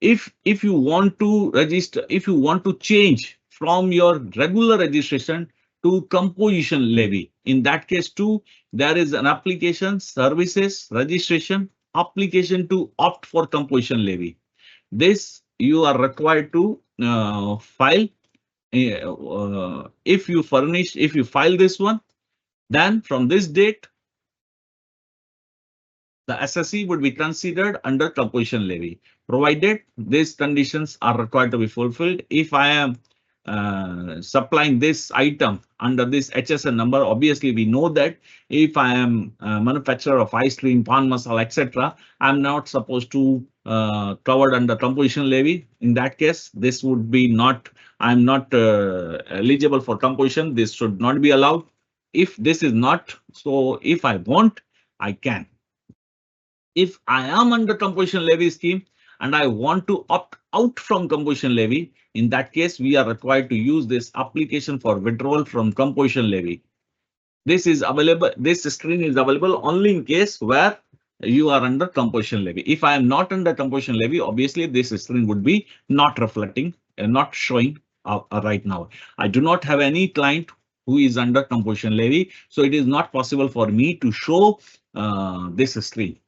If you want to register, if you want to change from your regular registration to composition levy, in that case too, there is an application services registration application to opt for composition levy. This you are required to file. If you file this one, then from this date, the SSE would be considered under composition levy, provided these conditions are required to be fulfilled. If I am supplying this item under this HSN number, obviously we know that if I am a manufacturer of ice cream, pan masala, etc., I'm not supposed to covered under composition levy. In that case, this would be not, I'm not eligible for composition. This should not be allowed. If this is not, so if I want, I can. If I am under composition levy scheme and I want to opt out from composition levy, in that case, we are required to use this application for withdrawal from composition levy. This is available. This screen is available only in case where you are under composition levy. If I am not under composition levy, obviously this screen would be not reflecting and not showing right now. I do not have any client who is under composition levy, so it is not possible for me to show this screen.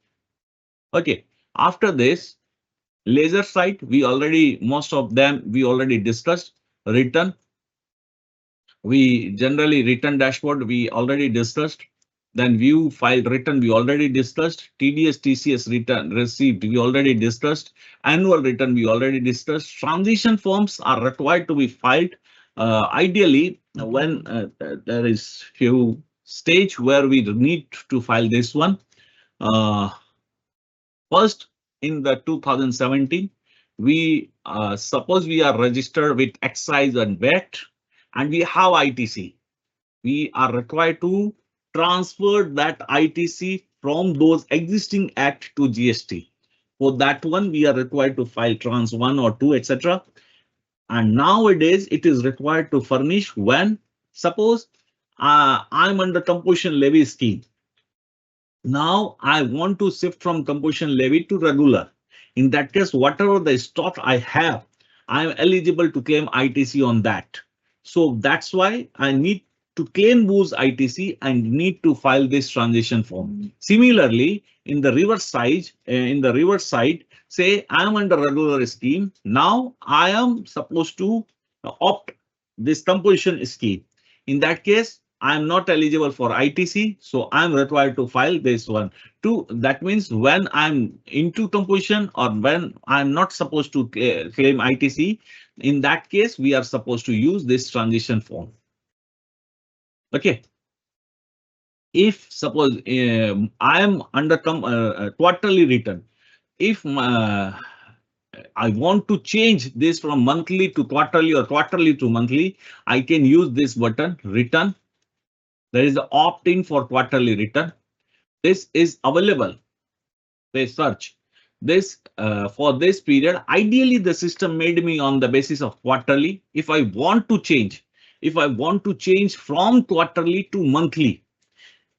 Okay, after this, laser site, most of them we already discussed. Return, we generally return dashboard, we already discussed. Then view file return, we already discussed. TDS TCS return received, we already discussed. Annual return, we already discussed. Transition forms are required to be filed. Ideally, when there is few stage where we need to file this one. First, in the 2017, we suppose we are registered with excise and VAT, and we have ITC. We are required to transfer that ITC from those existing act to GST. For that one, we are required to file trans 1 or 2, etc. And nowadays, it is required to furnish when, suppose I'm under composition levy scheme. Now I want to shift from composition levy to regular. In that case, whatever the stock I have, I am eligible to claim ITC on that. So that's why I need to claim those ITC and need to file this transition form. Similarly, in the reverse side, say I am under regular scheme. Now I am supposed to opt this composition scheme. In that case, I'm not eligible for ITC, so I'm required to file this one too. That means when I'm into composition or when I'm not supposed to claim ITC, in that case, we are supposed to use this transition form. Okay. If suppose I am under quarterly return, if I want to change this from monthly to quarterly or quarterly to monthly, I can use this button return. There is the opt-in for quarterly return. This is available. They search this for this period. Ideally, the system made me on the basis of quarterly. If I want to change, from quarterly to monthly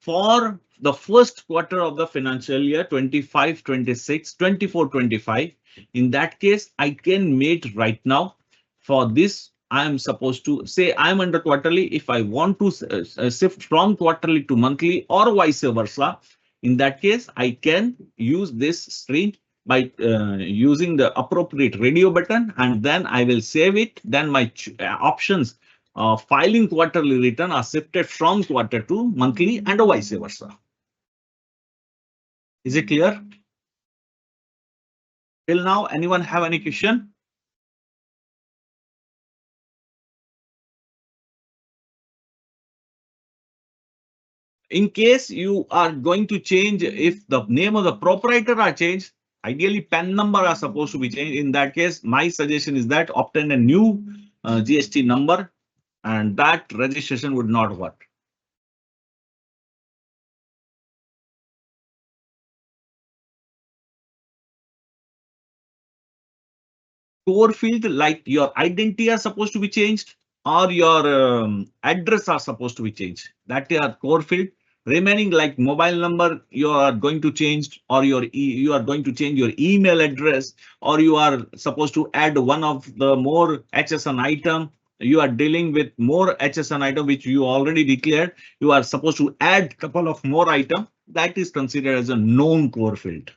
for the first quarter of the financial year 25, 26, 24, 25, in that case, I can make right now. For this, I am supposed to say I am under quarterly. If I want to shift from quarterly to monthly or vice versa, in that case, I can use this screen by using the appropriate radio button, and then I will save it. Then my options filing quarterly return are shifted from quarter to monthly and vice versa. Is it clear? Till now, anyone have any question? In case you are going to change, if the name of the proprietor are changed, ideally PAN number are supposed to be changed. In that case, my suggestion is that obtain a new GST number, and that registration would not work. Core field like your identity are supposed to be changed, or your address are supposed to be changed. That are core field. Remaining like mobile number, you are going to change, or you are going to change your email address, or you are supposed to add one of the more HSN item. You are dealing with more HSN item which you already declared. You are supposed to add couple of more item. That is considered as a known core field.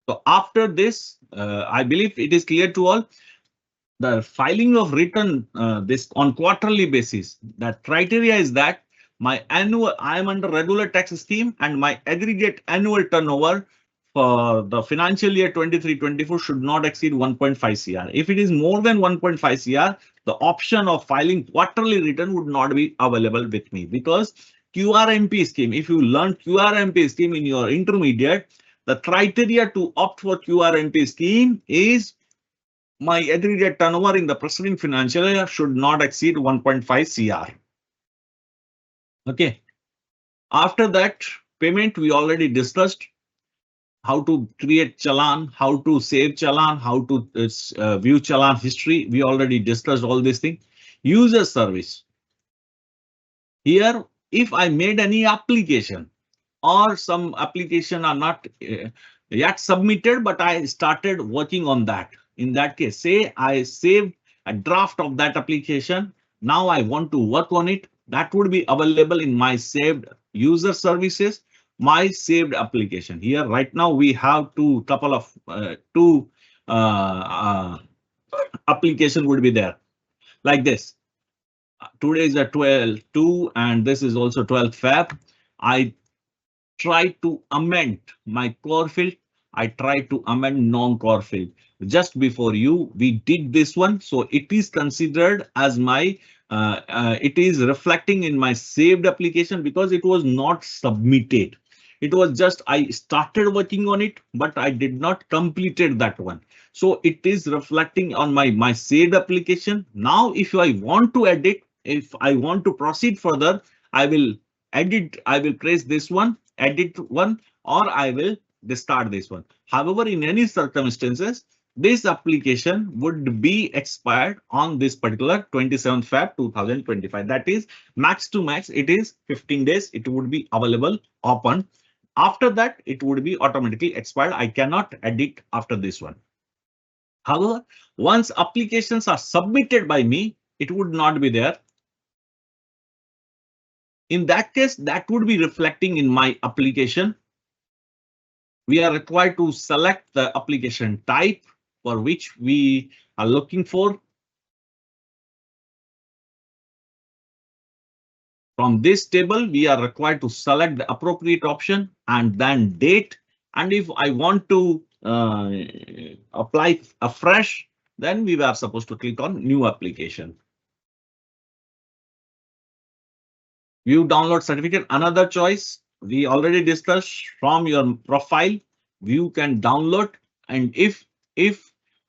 So after this, I believe it is clear to all. The filing of return this on quarterly basis. The criteria is that my annual, I am under regular tax scheme, and my aggregate annual turnover for the financial year 23-24 should not exceed 1.5 crore. If it is more than 1.5 crore, the option of filing quarterly return would not be available with me, because QRMP scheme, if you learn QRMP scheme in your intermediate, the criteria to opt for QRMP scheme is my aggregate turnover in the preceding financial year should not exceed 1.5 crore. Okay. After that, payment we already discussed. How to create challan, how to save challan, how to view challan history. We already discussed all these things. User service. Here, if I made any application, or some application are not yet submitted, but I started working on that. In that case, say I saved a draft of that application. Now I want to work on it. That would be available in my saved user services, my saved application. Here right now we have two application would be there like this. Today is a 12/2 and this is also 12th Feb. I try to amend my core field. I try to amend non-core field. Just before you, we did this one. So it is considered as my, it is reflecting in my saved application because it was not submitted. It was just I started working on it, but I did not completed that one. So it is reflecting on my saved application. Now, if I want to edit, if I want to proceed further, I will edit. I will press this one, edit one, or I will discard this one. However, in any circumstances, this application would be expired on this particular 27th Feb 2025. That is max to max. It is 15 days. It would be available open. After that, it would be automatically expired. I cannot edit after this one. However, once applications are submitted by me, it would not be there. In that case, that would be reflecting in my application. We are required to select the application type for which we are looking for. From this table, we are required to select the appropriate option and then date. And if I want to apply afresh, then we are supposed to click on new application. View download certificate, another choice. We already discussed from your profile, you can download, and if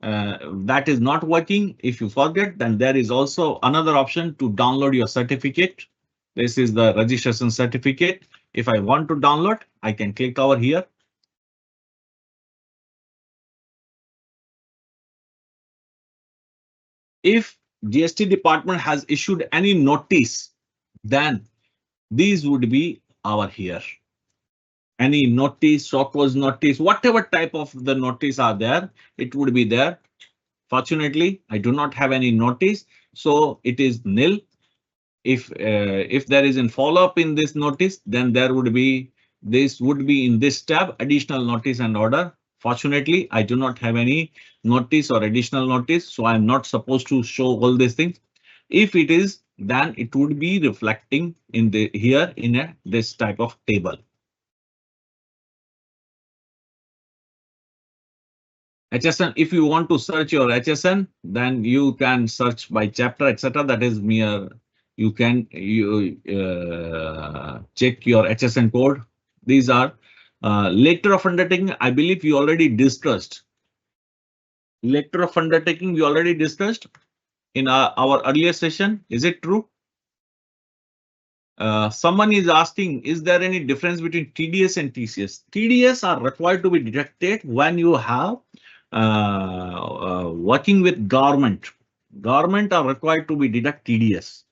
that is not working, if you forget, then there is also another option to download your certificate. This is the registration certificate. If I want to download, I can click over here. If GST department has issued any notice, then these would be over here. Any notice, short cause notice, whatever type of the notice are there, it would be there. Fortunately, I do not have any notice, so it is nil. If there is a follow-up in this notice, then there would be, this would be in this tab, additional notice and order. Fortunately, I do not have any notice or additional notice, so I'm not supposed to show all these things. If it is, then it would be reflecting in the here in this type of table. HSN, if you want to search your HSN, then you can search by chapter, etc. That is mere. You can check your HSN code. These are letter of undertaking. I believe you already discussed. Letter of undertaking we already discussed in our earlier session. Is it true? Someone is asking, is there any difference between TDS and TCS? TDS are required to be deducted when you have working with government. Government are required to be deduct TDS.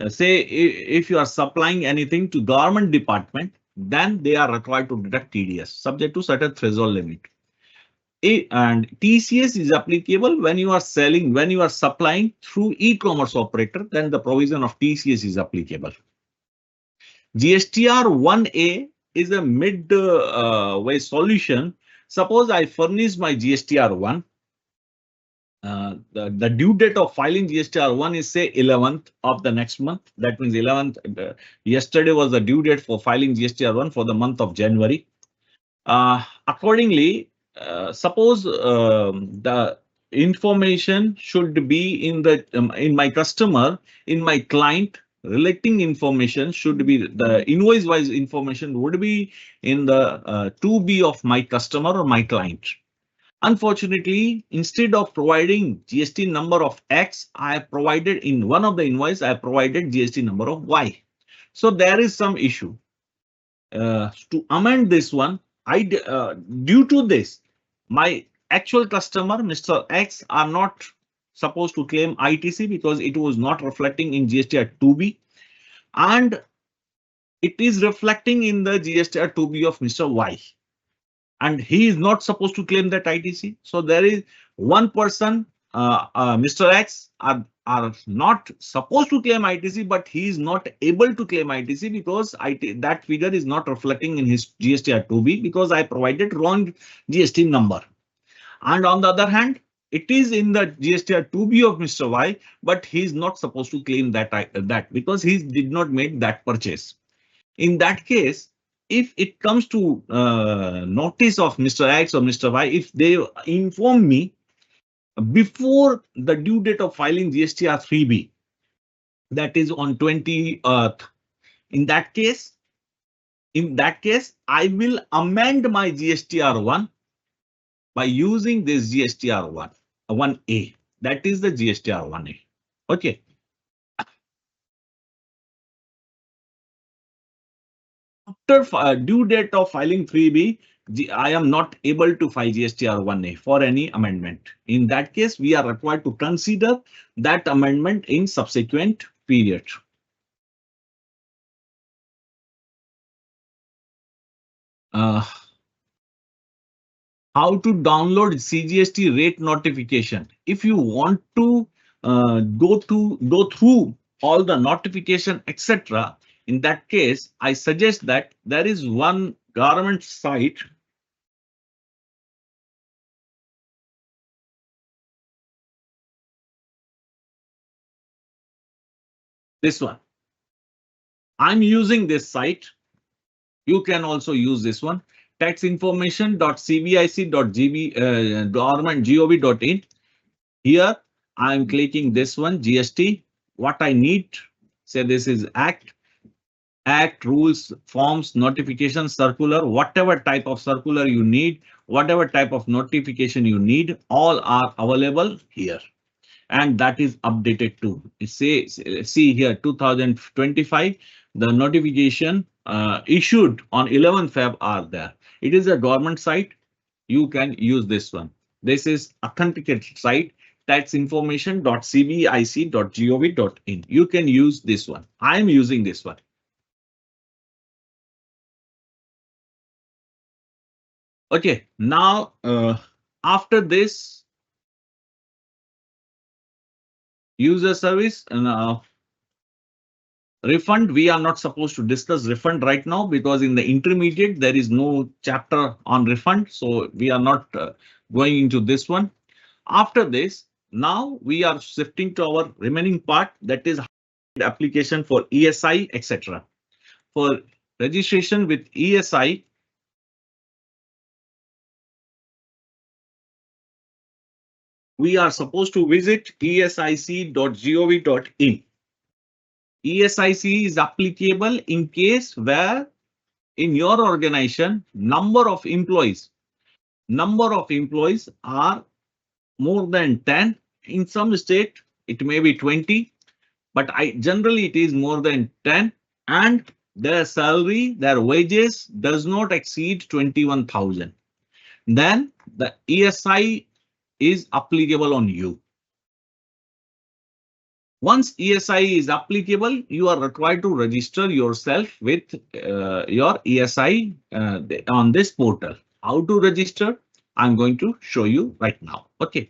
Say if you are supplying anything to government department, then they are required to deduct TDS subject to certain threshold limit. And TCS is applicable when you are selling, when you are supplying through e-commerce operator, then the provision of TCS is applicable. GSTR 1A is a mid-way solution. Suppose I furnish my GSTR 1. The due date of filing GSTR 1 is say 11th of the next month. That means 11th. Yesterday was the due date for filing GSTR 1 for the month of January. Accordingly, suppose the information should be in the in my customer, in my client. Relating information should be the invoice wise information would be in the 2B of my customer or my client. Unfortunately, instead of providing GST number of X, I provided in one of the invoice, I provided GST number of Y. So there is some issue. To amend this one, due to this, my actual customer, Mr. X, are not supposed to claim ITC because it was not reflecting in GSTR 2B, and it is reflecting in the GSTR 2B of Mr. Y. And he is not supposed to claim that ITC. So there is one person, Mr. X, are not supposed to claim ITC, but he is not able to claim ITC because that figure is not reflecting in his GSTR 2B because I provided wrong GST number. And on the other hand, it is in the GSTR 2B of Mr. Y, but he is not supposed to claim that because he did not make that purchase. In that case, if it comes to notice of Mr. X or Mr. Y, if they inform me before the due date of filing GSTR 3B, that is on 20th, in that case, I will amend my GSTR 1 by using this GSTR 1A. That is the GSTR 1A. Okay. After due date of filing 3B, I am not able to file GSTR 1A for any amendment. In that case, we are required to consider that amendment in subsequent period. How to download CGST rate notification? If you want to go through all the notification, etc., in that case, I suggest that there is one government site. This one. I'm using this site. You can also use this one. taxinformation.cbic.gov.in. Here I'm clicking this one, GST. What I need, say this is Act. Act, rules, forms, notification, circular, whatever type of circular you need, whatever type of notification you need, all are available here. And that is updated too. See here 2025, the notification issued on 11 Feb are there. It is a government site. You can use this one. This is authenticated site, taxinformation.cbic.gov.in. You can use this one. I am using this one. Okay, now after this user service and refund, we are not supposed to discuss refund right now because in the intermediate there is no chapter on refund, so we are not going into this one. After this, now we are shifting to our remaining part, that is application for ESI, etc. For registration with ESI, we are supposed to visit esic.gov.in. ESIC is applicable in case where in your organization number of employees are more than 10. In some state it may be 20, but generally it is more than 10, and their salary, their wages does not exceed 21,000. Then the ESI is applicable on you. Once ESI is applicable, you are required to register yourself with your ESI on this portal. How to register? I'm going to show you right now. Okay,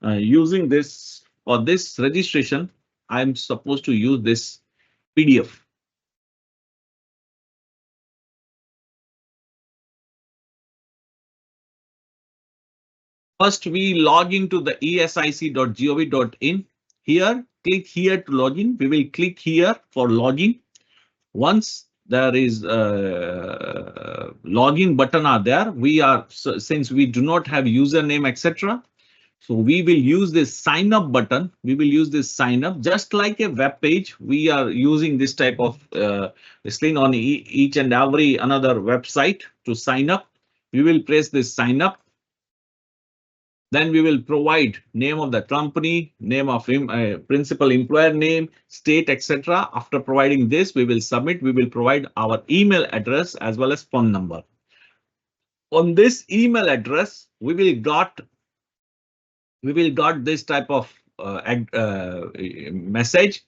using this for this registration, I'm supposed to use this PDF. First, we log into the esic.gov.in. Here, click here to login. We will click here for login. Once there is a login button are there, since we do not have username, etc. So we will use this sign up button. We will use this sign up just like a web page. We are using this type of this thing on each and every another website to sign up. We will press this sign up. Then we will provide name of the company, name of principal employer name, state, etc. After providing this, we will submit. We will provide our email address as well as phone number. On this email address, we will got this type of message.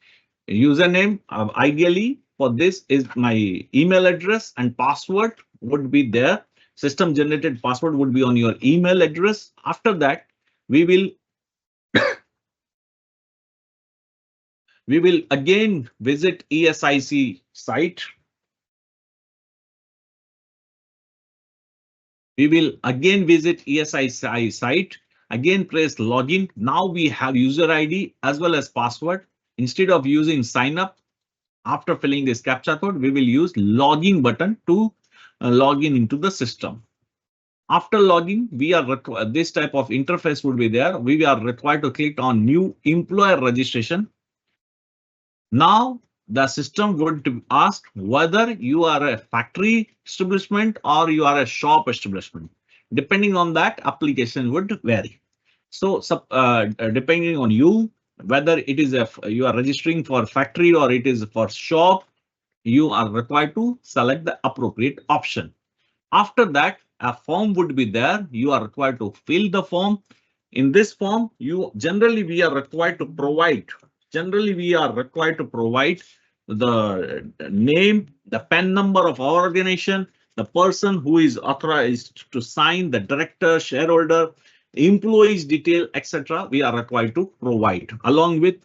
Username, ideally for this is my email address, and password would be there. System generated password would be on your email address. After that, we will again visit ESIC site. We will again visit ESIC site. Again press login. Now we have user ID as well as password. Instead of using sign up, after filling this captcha code, we will use login button to log in into the system. After logging, we are required, this type of interface would be there. We are required to click on new employer registration. Now the system would ask whether you are a factory establishment or you are a shop establishment. Depending on that, application would vary. So depending on you, whether it is you are registering for factory or it is for shop, you are required to select the appropriate option. After that, a form would be there. You are required to fill the form. In this form, generally we are required to provide the name, the PAN number of our organization, the person who is authorized to sign, the director, shareholder, employees detail, etc. We are required to provide along with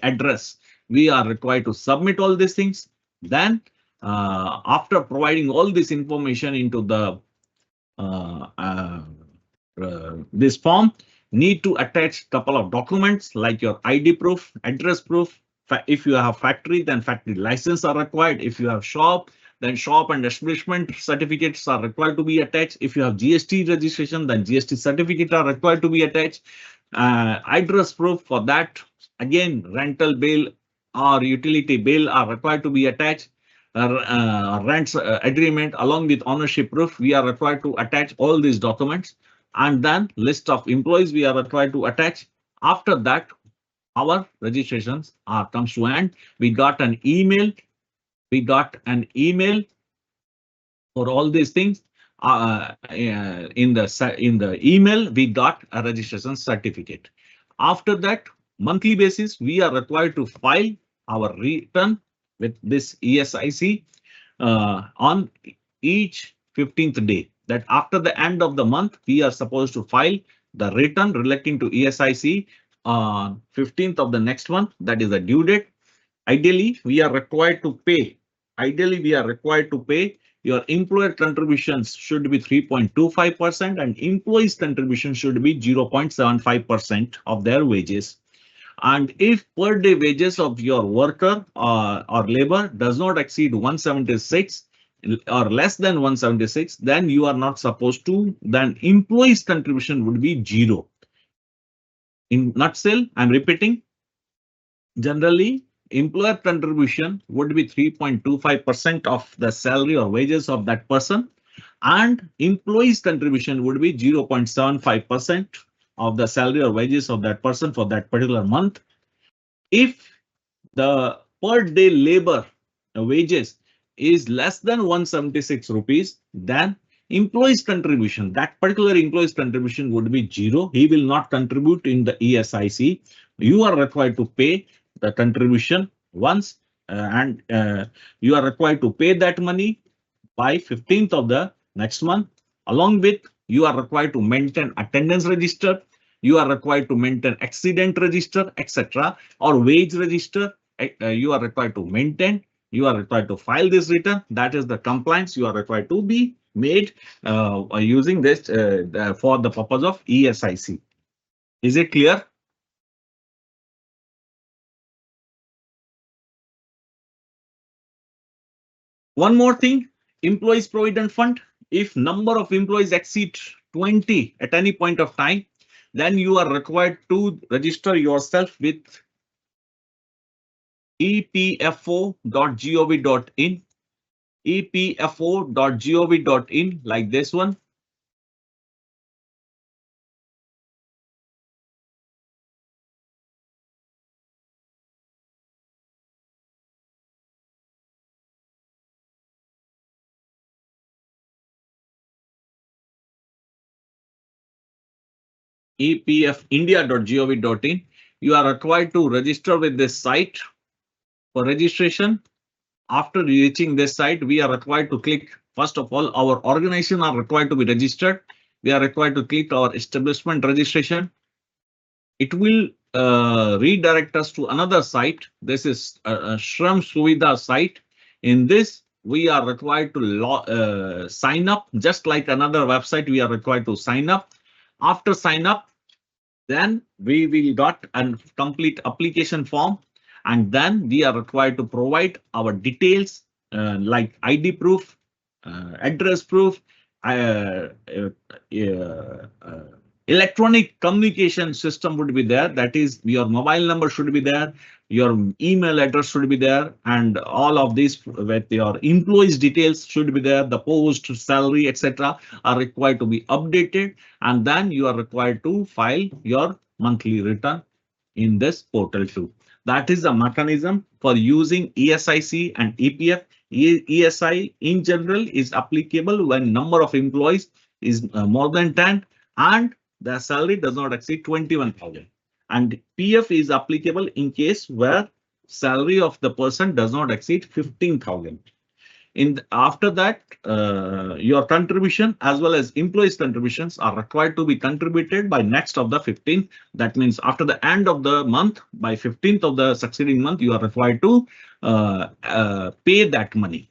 address. We are required to submit all these things. Then after providing all this information into the this form, need to attach couple of documents like your ID proof, address proof. If you have factory, then factory license are required. If you have shop, then shop and establishment certificates are required to be attached. If you have GST registration, then GST certificate are required to be attached. Address proof for that, again, rental bill or utility bill are required to be attached. rents agreement along with ownership proof, we are required to attach all these documents, and then list of employees we are required to attach. After that, our registrations are comes to end. We got an email. We got an email for all these things. In the email, we got a registration certificate. After that, monthly basis, we are required to file our return with this ESIC on each 15th day. That after the end of the month, we are supposed to file the return relating to ESIC on 15th of the next month. That is the due date. Ideally, we are required to pay. Ideally, we are required to pay. Your employer contributions should be 3.25% and employees contribution should be 0.75% of their wages. And if per day wages of your worker or labor does not exceed 176 or less than 176, then you are not supposed to, then employees contribution would be 0. In nutshell, I'm repeating, generally employer contribution would be 3.25% of the salary or wages of that person, and employees contribution would be 0.75% of the salary or wages of that person for that particular month. If the per day labor wages is less than 176 rupees, then employees contribution, that particular employee's contribution would be 0. He will not contribute in the ESIC. You are required to pay the contribution once, and you are required to pay that money by 15th of the next month. Along with, you are required to maintain attendance register, you are required to maintain accident register, etc., or wage register. You are required to maintain, you are required to file this return. That is the compliance you are required to be made using this for the purpose of ESIC. Is it clear? One more thing, employees provident fund. If number of employees exceed 20 at any point of time, then you are required to register yourself with epfo.gov.in, epfo.gov.in, like this one. epfindia.gov.in. You are required to register with this site for registration. After reaching this site, we are required to click, first of all, our organization are required to be registered. We are required to click our establishment registration. It will redirect us to another site. This is a Shram Suvidha site. In this, we are required to sign up, just like another website. We are required to sign up. After sign up, then we will got a complete application form, and then we are required to provide our details like ID proof, address proof, uh, uh, electronic communication system would be there. That is, your mobile number should be there, your email address should be there, and all of these with your employees details should be there. The post, salary, etc. are required to be updated, and then you are required to file your monthly return in this portal too. That is the mechanism for using ESIC and EPF. ESI in general is applicable when number of employees is more than 10 and the salary does not exceed 21,000. And PF is applicable in case where salary of the person does not exceed 15,000. After that, your contribution as well as employees contributions are required to be contributed by next of the 15th. That means after the end of the month, by 15th of the succeeding month, you are required to pay that money.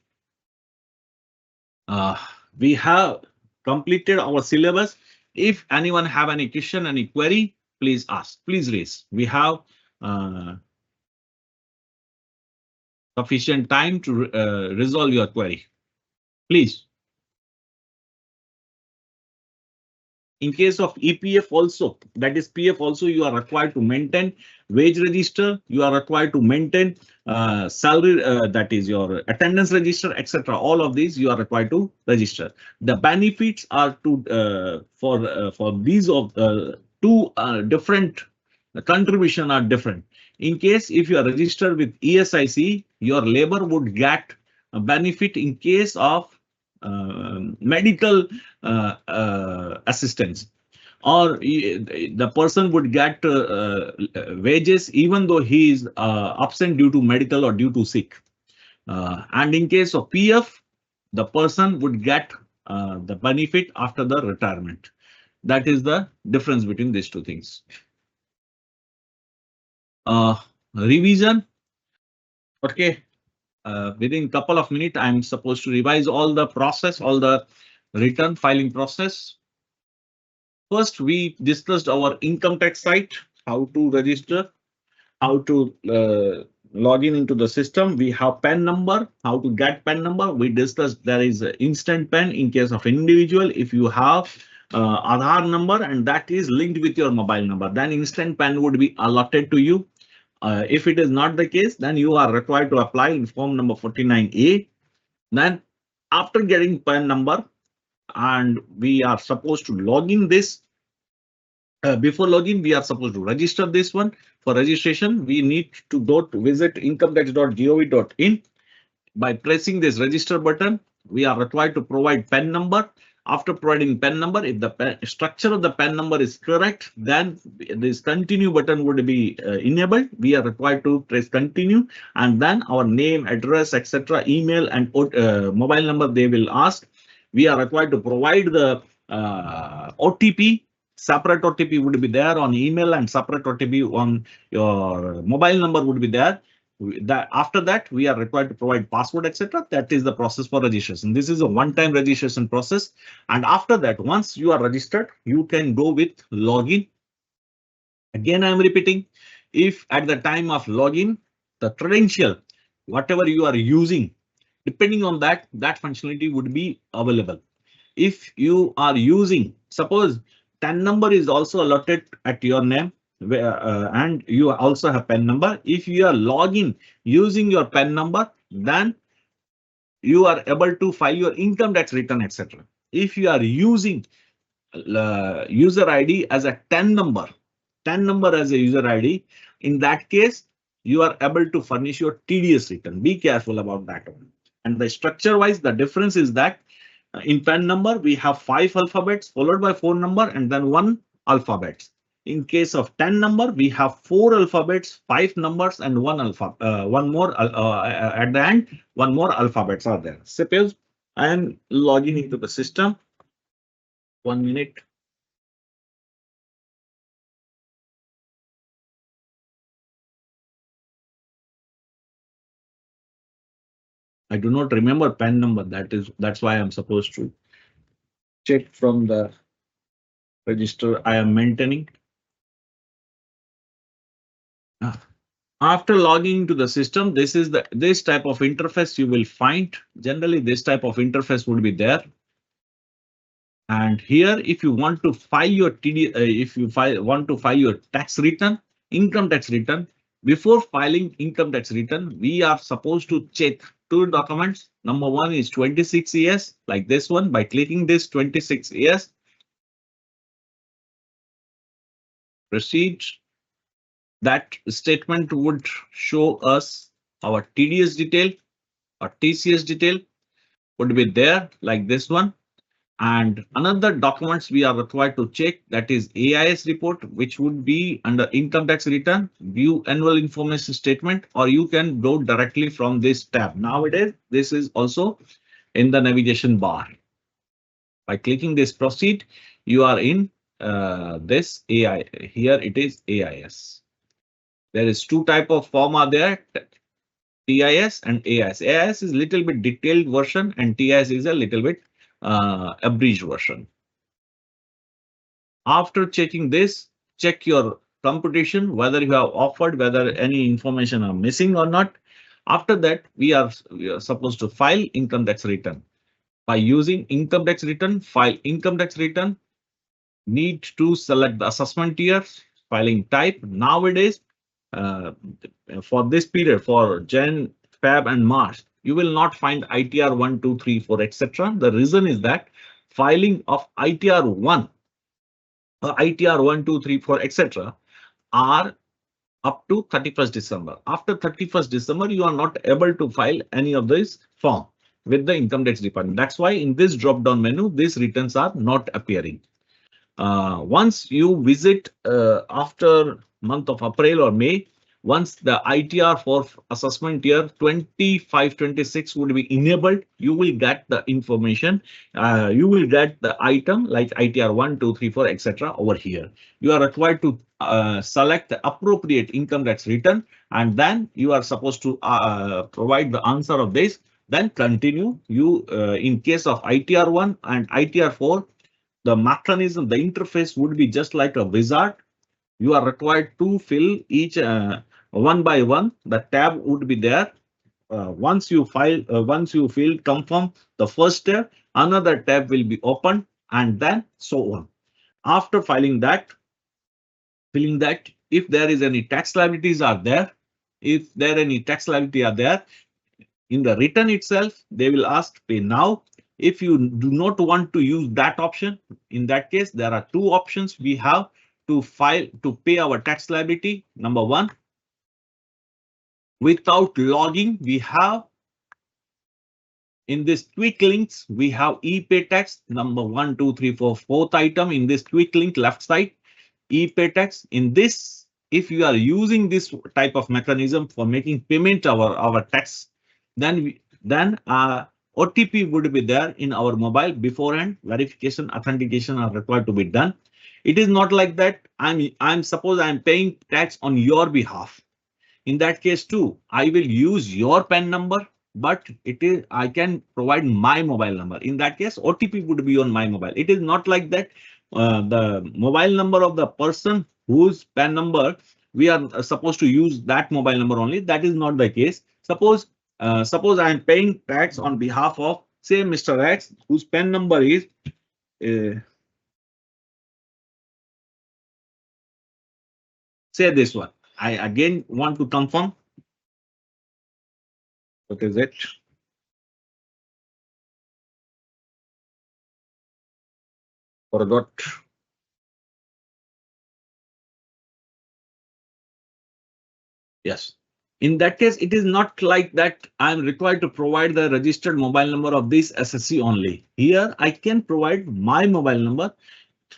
We have completed our syllabus. If anyone have any question, any query, please ask, please raise. We have sufficient time to resolve your query. Please. In case of EPF also, that is PF also, you are required to maintain wage register, you are required to maintain salary, that is your attendance register, etc. All of these you are required to register. The benefits are to for these of two different contribution are different. In case if you are registered with ESIC, your labor would get a benefit in case of medical assistance, or the person would get wages even though he is absent due to medical or due to sick. And in case of PF, the person would get the benefit after the retirement. That is the difference between these two things. Revision. Okay. Within couple of minutes, I'm supposed to revise all the process, all the return filing process. First, we discussed our income tax site, how to register, how to log in into the system. We have PAN number, how to get PAN number. We discussed there is an instant PAN in case of individual. If you have Aadhaar number and that is linked with your mobile number, then instant PAN would be allotted to you. If it is not the case, then you are required to apply in form number 49A. Then after getting PAN number, and we are supposed to log in this. Before login, we are supposed to register this one. For registration, we need to go to visit incometax.gov.in. By pressing this register button, we are required to provide PAN number. After providing PAN number, if the structure of the PAN number is correct, then this continue button would be enabled. We are required to press continue, and then our name, address, etc., email, and mobile number they will ask. We are required to provide the OTP. Separate OTP would be there on email and separate OTP on your mobile number would be there. After that, we are required to provide password, etc. That is the process for registration. This is a one-time registration process. And after that, once you are registered, you can go with login. Again, I am repeating, if at the time of login, the credential, whatever you are using, depending on that, that functionality would be available. If you are using, suppose PAN number is also allotted at your name, and you also have PAN number. If you are logging using your PAN number, then you are able to file your income tax return, etc. If you are using user ID as a PAN number as a user ID, in that case, you are able to furnish your TDS return. Be careful about that one. And the structure wise, the difference is that in PAN number, we have 5 alphabets followed by 4 number and then 1 alphabet. In case of TAN number, we have 4 alphabets, 5 numbers, and 1 more at the end. 1 more alphabets are there. Suppose I am logging into the system. 1 minute. I do not remember PAN number. That's why I'm supposed to check from the register I am maintaining. After logging to the system, this type of interface you will find. Generally, this type of interface would be there. And here, if you want to file your want to file your tax return, income tax return, before filing income tax return, we are supposed to check 2 documents. Number 1 is 26 years, like this one. By clicking this 26 years, proceed. That statement would show us our TDS detail or TCS detail would be there, like this one. And another documents we are required to check, that is AIS report, which would be under income tax return, view annual information statement, or you can go directly from this tab. Nowadays, this is also in the navigation bar. By clicking this proceed, you are in this AI. Here it is AIS. There is 2 type of form are there, TIS and AIS. AIS is little bit detailed version and TIS is a little bit abridged version. After checking this, check your computation, whether you have offered, whether any information are missing or not. After that, we are supposed to file income tax return. By using income tax return, file income tax return. need to select the assessment year, filing type. Nowadays, uh, for this period, for Jan, Feb, and March, you will not find ITR 1, 2, 3, 4, etc. The reason is that filing of ITR 1, ITR 1, 2, 3, 4, etc. are up to 31st December. After 31st December, you are not able to file any of this form with the income tax department. That's why in this drop down menu, these returns are not appearing. Once you visit after month of April or May, once the ITR for assessment year 25-26 would be enabled, you will get the information. You will get the item like ITR 1, 2, 3, 4, etc. over here. You are required to select the appropriate income tax return, and then you are supposed to provide the answer of this. Then continue. You in case of ITR 1 and ITR 4, the mechanism, the interface would be just like a wizard. You are required to fill each one by one. The tab would be there. Once you fill confirm the first tab, another tab will be opened, and then so on. After filling that, if there is any tax liabilities are there, if there any tax liability are there, in the return itself, they will ask pay now. If you do not want to use that option, in that case, there are two options we have to file to pay our tax liability. Number one, without logging, we have in this quick links, we have e-pay tax number 1, 2, 3, 4, fourth item in this quick link left side, e-pay tax. In this, if you are using this type of mechanism for making payment our tax, then OTP would be there in our mobile beforehand. Verification, authentication are required to be done. It is not like that. Suppose I'm paying tax on your behalf. In that case too, I will use your PAN number, but I can provide my mobile number. In that case, OTP would be on my mobile. It is not like that. The mobile number of the person whose PAN number we are supposed to use that mobile number only. That is not the case. Suppose I am paying tax on behalf of, say, Mr. X, whose PAN number is say this one. I again want to confirm. What is it? Forgot. Yes. In that case, it is not like that I'm required to provide the registered mobile number of this SSC only. Here, I can provide my mobile number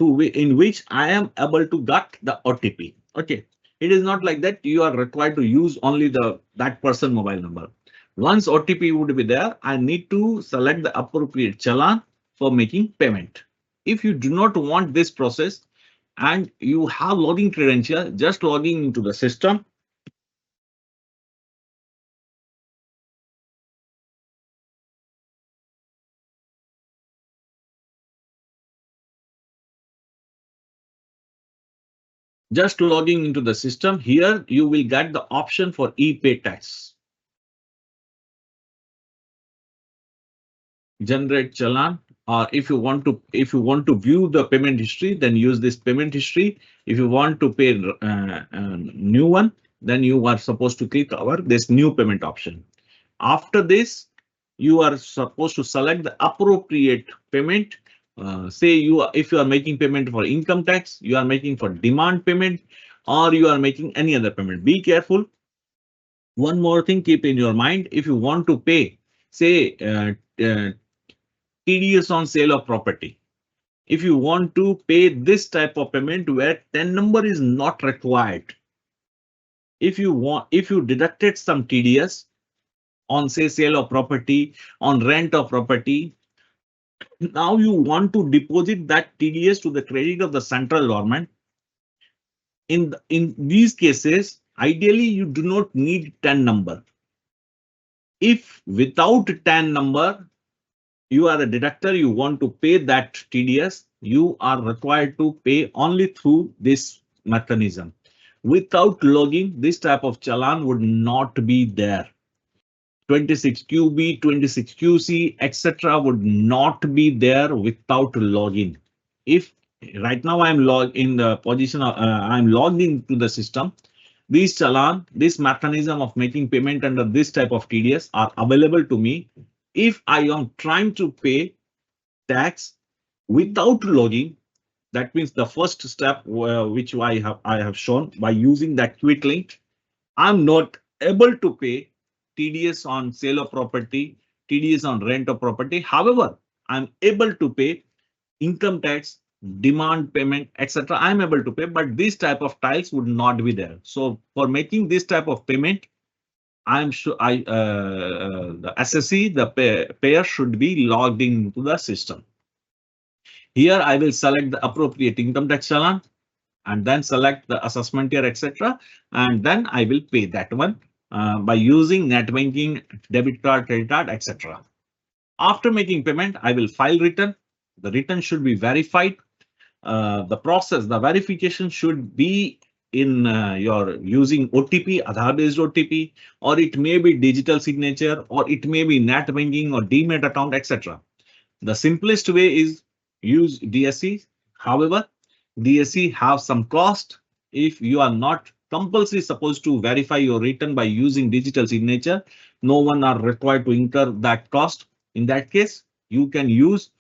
in which I am able to get the OTP. Okay. It is not like that you are required to use only that person mobile number. Once OTP would be there, I need to select the appropriate challan for making payment. If you do not want this process and you have login credential, just logging into the system. Just logging into the system here, you will get the option for e-pay tax. Generate challan, or if you want to view the payment history, then use this payment history. If you want to pay a new one, then you are supposed to click this new payment option. After this, you are supposed to select the appropriate payment. Say if you are making payment for income tax, you are making for demand payment, or you are making any other payment. Be careful. One more thing, keep in your mind, if you want to pay, say, TDS on sale of property. If you want to pay this type of payment where TIN number is not required, if you deducted some TDS on, say, sale of property, on rent of property, now you want to deposit that TDS to the credit of the central government. In these cases, ideally, you do not need TIN number. If without TIN number, you are a deductor, you want to pay that TDS, you are required to pay only through this mechanism. Without logging, this type of challan would not be there. 26QB, 26QC, etc. would not be there without login. If Right now I'm logged in the position of, I'm logged into the system. These challan, this mechanism of making payment under this type of TDS are available to me if I am trying to pay tax without logging. That means the first step which I have shown by using that quit link, I'm not able to pay TDS on sale of property, TDS on rent of property. However, I'm able to pay income tax, demand payment, etc. I'm able to pay, but this type of tiles would not be there. So for making this type of payment, I'm sure the SSE, the payer should be logged into the system. Here I will select the appropriate income tax challan and then select the assessment year, etc. And then I will pay that one by using net banking, debit card, credit card, etc. After making payment, I will file return. The return should be verified. The process, the verification should be in your using OTP, Aadhaar based OTP, or it may be digital signature, or it may be net banking or demat account, etc. The simplest way is use DSC. However, DSC have some cost. If you are not compulsory supposed to verify your return by using digital signature, no one are required to incur that cost. In that case, you can use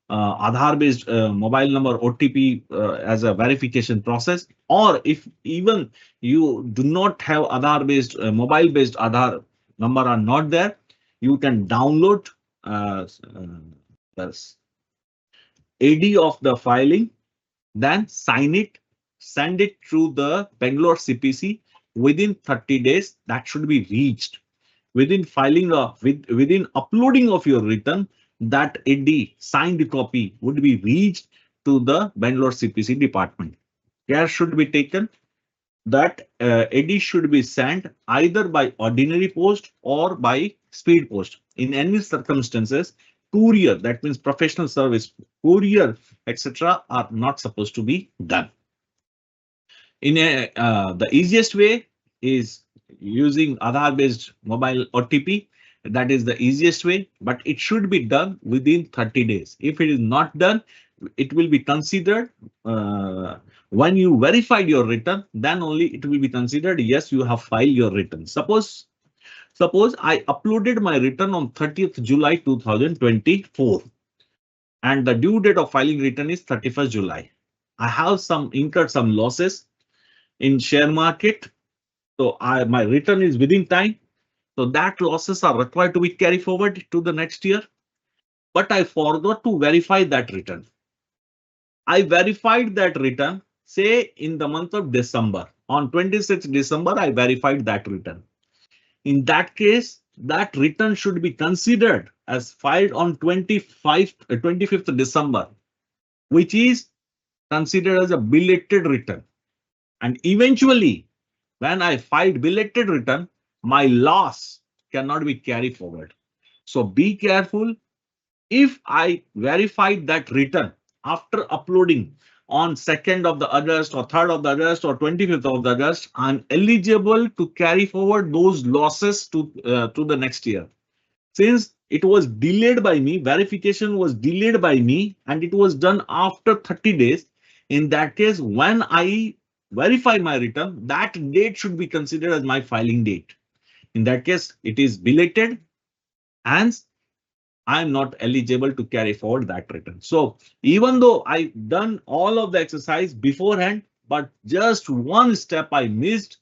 Aadhaar based mobile number OTP as a verification process, or if even you do not have Aadhaar based mobile based Aadhaar number are not there, you can download the AD of the filing, then sign it, send it through the Bangalore CPC within 30 days. That should be reached within filing within uploading of your return. That AD signed copy would be reached to the Bangalore CPC department. Care should be taken that AD should be sent either by ordinary post or by speed post. In any circumstances, courier, that means professional service, courier, etc., are not supposed to be done. The easiest way is using Aadhaar based mobile OTP. That is the easiest way, but it should be done within 30 days. If it is not done, it will be considered when you verified your return, then only it will be considered yes, you have filed your return. Suppose I uploaded my return on 30th July 2024 and the due date of filing return is 31st July. I have incurred some losses in share market. So my return is within time. So that losses are required to be carried forward to the next year. But I forgot to verify that return. I verified that return, say in the month of December. On 26th December, I verified that return. In that case, that return should be considered as filed on 25th December, which is considered as a belated return. And eventually, when I filed belated return, my loss cannot be carried forward. So be careful. If I verified that return after uploading on 2nd of the August or 3rd of the August or 25th of the August, I'm eligible to carry forward those losses to the next year. Since it was delayed by me, verification was delayed by me, and it was done after 30 days. In that case, when I verify my return, that date should be considered as my filing date. In that case, it is belated, and I'm not eligible to carry forward that return. So even though I done all of the exercise beforehand, but just one step I missed,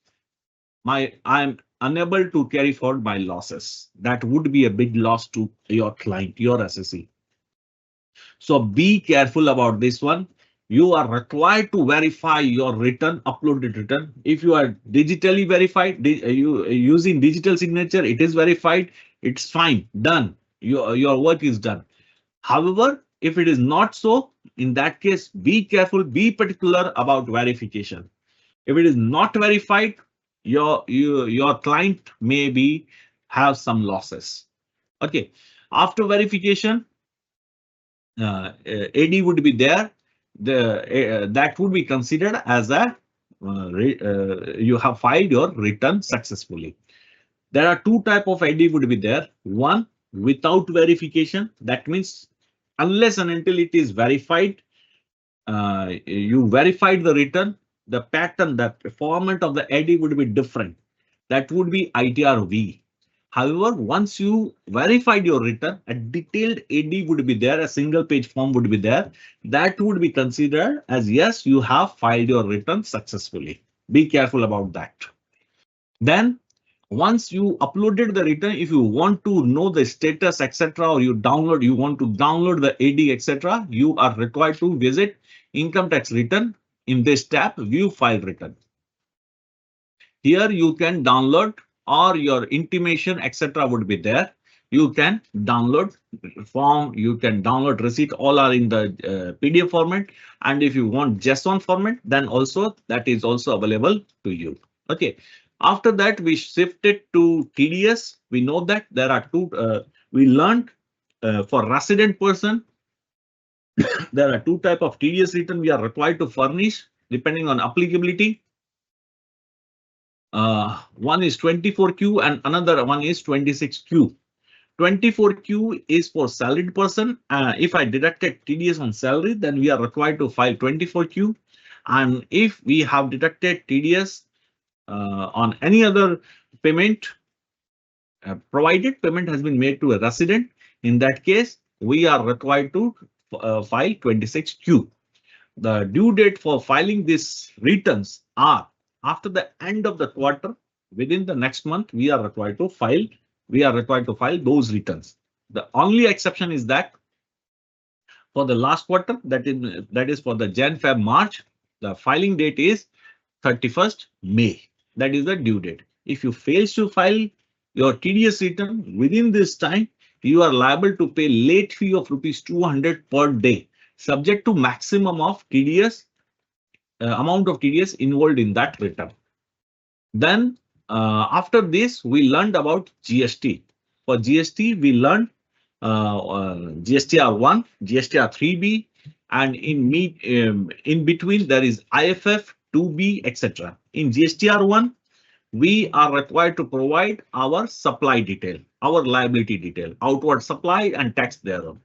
I'm unable to carry forward my losses. That would be a big loss to your client, your SSE. So be careful about this one. You are required to verify your return, uploaded return. If you are digitally verified, using digital signature, it is verified. It's fine, done. Your work is done. However, if it is not so, in that case, be careful, be particular about verification. If it is not verified, your client may have some losses. Okay, after verification, AD would be there. That would be considered as a you have filed your return successfully. There are two type of AD would be there. One, without verification. That means unless and until it is verified, you verified the return, the pattern, the format of the AD would be different. That would be ITR-V. However, once you verified your return, a detailed AD would be there, a single page form would be there. That would be considered as yes, you have filed your return successfully. Be careful about that. Then once you uploaded the return, if you want to know the status, etc., or you want to download the AD, etc., you are required to visit income tax return in this tab, view file return. Here you can download or your intimation, etc., would be there. You can download form, you can download receipt, all are in the PDF format. And if you want JSON format, then also that is also available to you. Okay. After that, we shifted to TDS. We know that there are two, we learned for resident person, there are two types of TDS return we are required to furnish depending on applicability. One is 24Q and another one is 26Q. 24Q is for salaried person. If I deducted TDS on salary, then we are required to file 24Q. And if we have deducted TDS on any other payment, provided payment has been made to a resident, in that case, we are required to file 26Q. The due date for filing these returns are after the end of the quarter. Within the next month, we are required to file. We are required to file those returns. The only exception is that for the last quarter, that is for the Jan, Feb, March, the filing date is 31st May. That is the due date. If you fail to file your TDS return within this time, you are liable to pay late fee of ₹200 per day, subject to maximum of TDS amount of TDS involved in that return. Then after this, we learned about GST. For GST, we learned GSTR1, GSTR3B, and in between there is IFF, 2B, etc. In GSTR1, we are required to provide our supply detail, our liability detail, outward supply and tax thereon.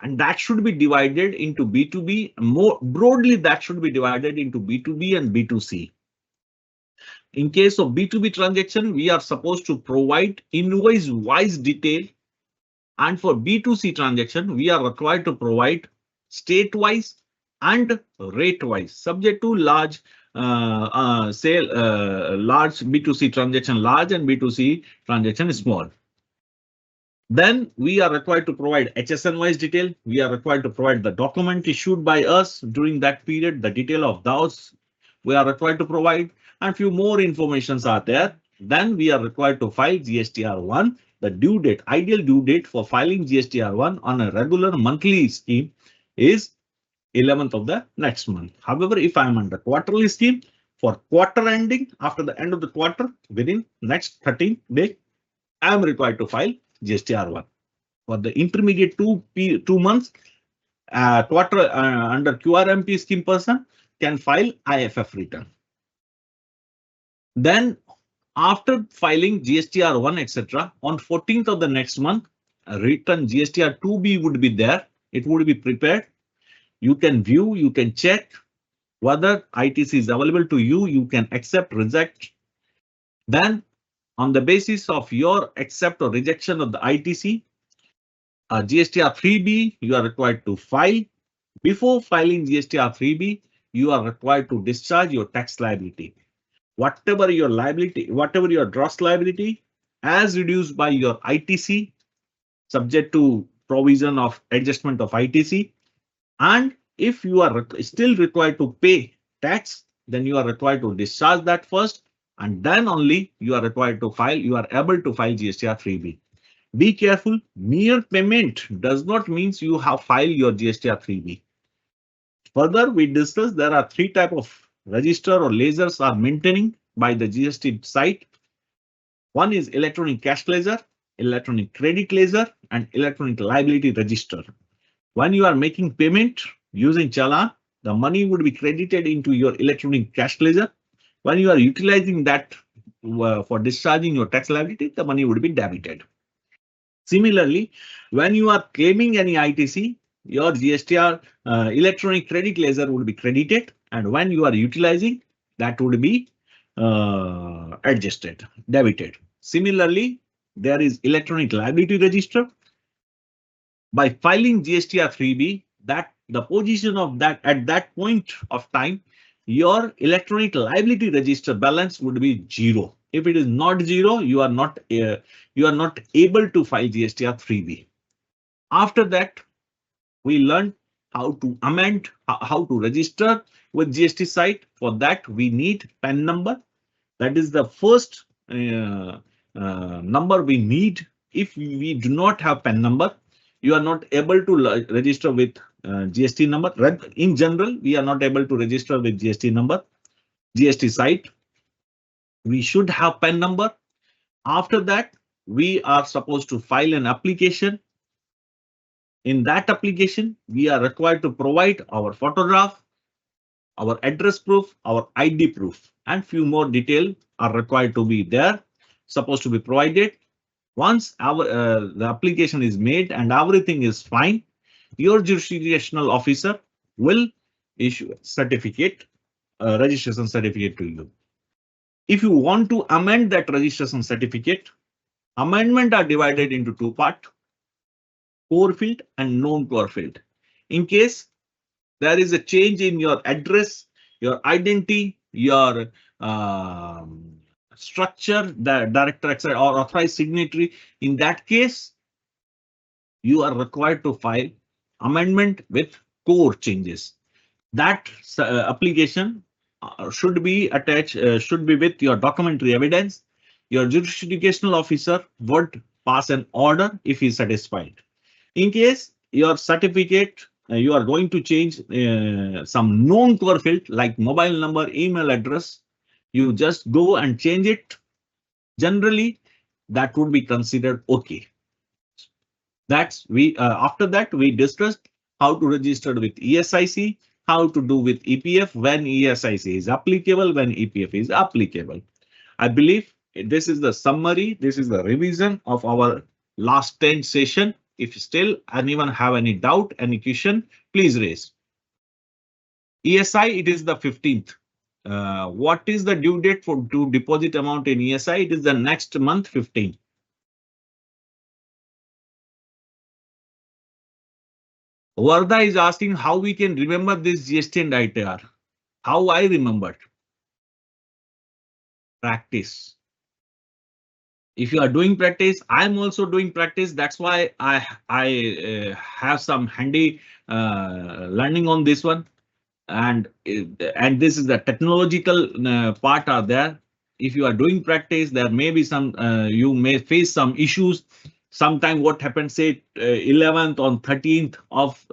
And that should be divided into B2B. More broadly, that should be divided into B2B and B2C. In case of B2B transaction, we are supposed to provide invoice-wise detail. And for B2C transaction, we are required to provide state-wise and rate-wise, subject to large large B2C transaction large and B2C transaction small. Then we are required to provide HSN-wise detail. We are required to provide the document issued by us during that period, the detail of those we are required to provide, and few more informations are there. Then we are required to file GSTR1. The due date, ideal due date for filing GSTR1 on a regular monthly scheme is 11th of the next month. However, if I am under quarterly scheme, for quarter ending, after the end of the quarter, within next 13 days, I am required to file GSTR1. For the intermediate 2 months, quarter under QRMP scheme person can file IFF return. Then after filing GSTR1, etc., on 14th of the next month, a return GSTR2B would be there. It would be prepared. You can view, you can check whether ITC is available to you. You can accept, reject. Then on the basis of your accept or rejection of the ITC, GSTR3B, you are required to file. Before filing GSTR3B, you are required to discharge your tax liability. Whatever your liability, whatever your gross liability as reduced by your ITC, subject to provision of adjustment of ITC. And if you are still required to pay tax, then you are required to discharge that first, and then only you are required to file, you are able to file GSTR3B. Be careful, mere payment does not mean you have filed your GSTR3B. Further, we discussed there are 3 types of register or ledgers are maintaining by the GST site. One is electronic cash ledger, electronic credit ledger, and electronic liability register. When you are making payment using challan, the money would be credited into your electronic cash ledger. When you are utilizing that for discharging your tax liability, the money would be debited. Similarly, when you are claiming any ITC, your GSTR electronic credit ledger would be credited, and when you are utilizing, that would be adjusted, debited. Similarly, there is electronic liability register. By filing GSTR 3B, that the position of that at that point of time, your electronic liability register balance would be 0. If it is not 0, you are not able to file GSTR 3B. After that, we learned how to amend, how to register with GST site. For that, we need PAN number. That is the first number we need. If we do not have PAN number, you are not able to register with GST number. In general, we are not able to register with GST number. GST site, we should have PAN number. After that, we are supposed to file an application. In that application, we are required to provide our photograph, our address proof, our ID proof, and few more details are required to be there, supposed to be provided. Once the application is made and everything is fine, your jurisdictional officer will issue a certificate, registration certificate to you. If you want to amend that registration certificate, amendment are divided into two parts: core field and known core field. In case there is a change in your address, your identity, your structure, the director or authorized signatory, in that case, you are required to file amendment with core changes. That application should be attached, should be with your documentary evidence. Your jurisdictional officer would pass an order if he is satisfied. In case your certificate, you are going to change some known core field like mobile number, email address, you just go and change it. Generally, that would be considered okay. That's after that we discussed how to register with ESIC, how to do with EPF when ESIC is applicable, when EPF is applicable. I believe this is the summary. This is the revision of our last 10 session. If still anyone have any doubt, any question, please raise. ESI, it is the 15th. What is the due date for to deposit amount in ESI? It is the next month, 15. Varda is asking how we can remember this GST and ITR. How I remembered? Practice. If you are doing practice, I'm also doing practice. That's why I have some handy learning on this one. And this is the technological part are there. If you are doing practice, there may be some you may face some issues. Sometime what happens, say 11th on 13th of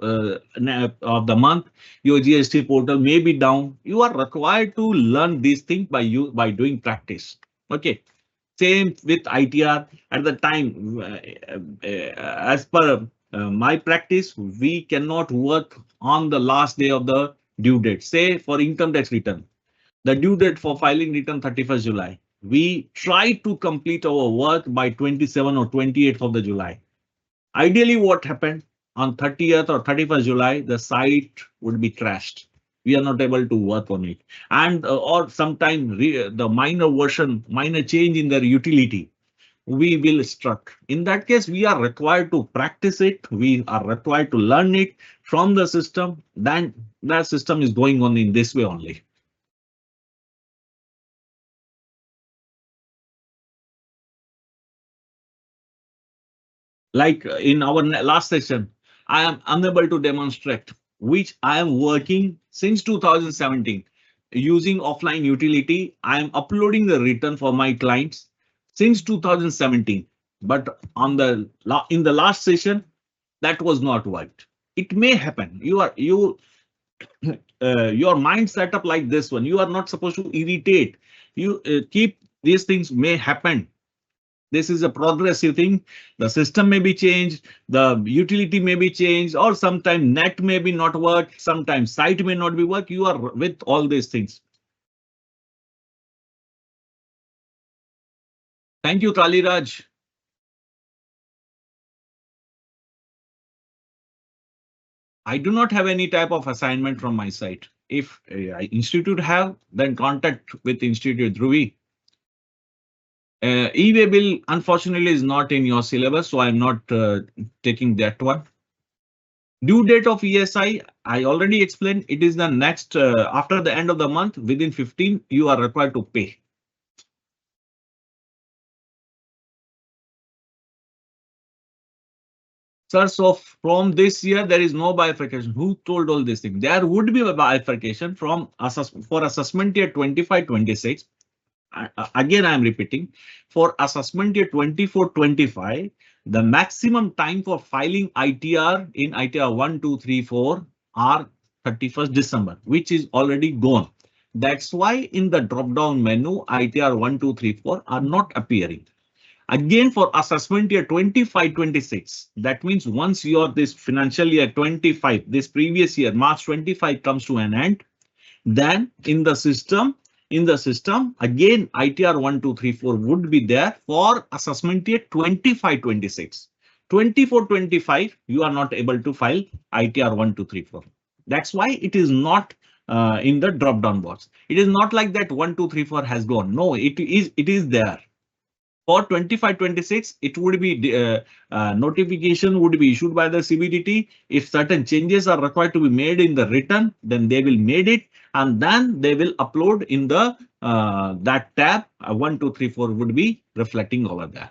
the month, your GST portal may be down. You are required to learn these things by doing practice. Okay. Same with ITR. At the time, as per my practice, we cannot work on the last day of the due date. Say for income tax return, the due date for filing return 31st July. We try to complete our work by 27 or 28th of the July. Ideally, what happened on 30th or 31st July, the site would be crashed. We are not able to work on it, and or sometime the minor change in their utility, we will struck. In that case, we are required to practice it. We are required to learn it from the system. Then that system is going on in this way only. Like in our last session, I am unable to demonstrate, which I am working since 2017 using offline utility. I am uploading the return for my clients since 2017, but in the last session that was not worked. It may happen. Your mind set up like this one. You are not supposed to irritate. You keep these things may happen. This is a progressive thing. The system may be changed, the utility may be changed, or sometimes net may be not work, sometimes site may not be work. You are with all these things. Thank you, Kaliraj. I do not have any type of assignment from my side. If institute have, then contact with Institute Dhruvi. E-way bill unfortunately is not in your syllabus, so I'm not taking that one. Due date of ESI, I already explained. It is the next after the end of the month, within 15, you are required to pay. Sir, so from this year, there is no bifurcation. Who told all these things? There would be a bifurcation from for assessment year 25-26. Again, I am repeating, for assessment year 24-25, the maximum time for filing ITR in ITR 1, 2, 3, 4 are 31st December, which is already gone. That's why in the drop down menu, ITR 1, 2, 3, 4 are not appearing. Again, for assessment year 25-26, that means once your this financial year 25, this previous year, March 25 comes to an end, then in the system, again, ITR 1, 2, 3, 4 would be there for assessment year 25-26. 24-25, you are not able to file ITR 1, 2, 3, 4. That's why it is not in the drop down box. It is not like that 1, 2, 3, 4 has gone. No, it is there. For 25-26, it would be notification would be issued by the CBDT. If certain changes are required to be made in the return, then they will made it, and then they will upload in the that tab. 1, 2, 3, 4 would be reflecting over there.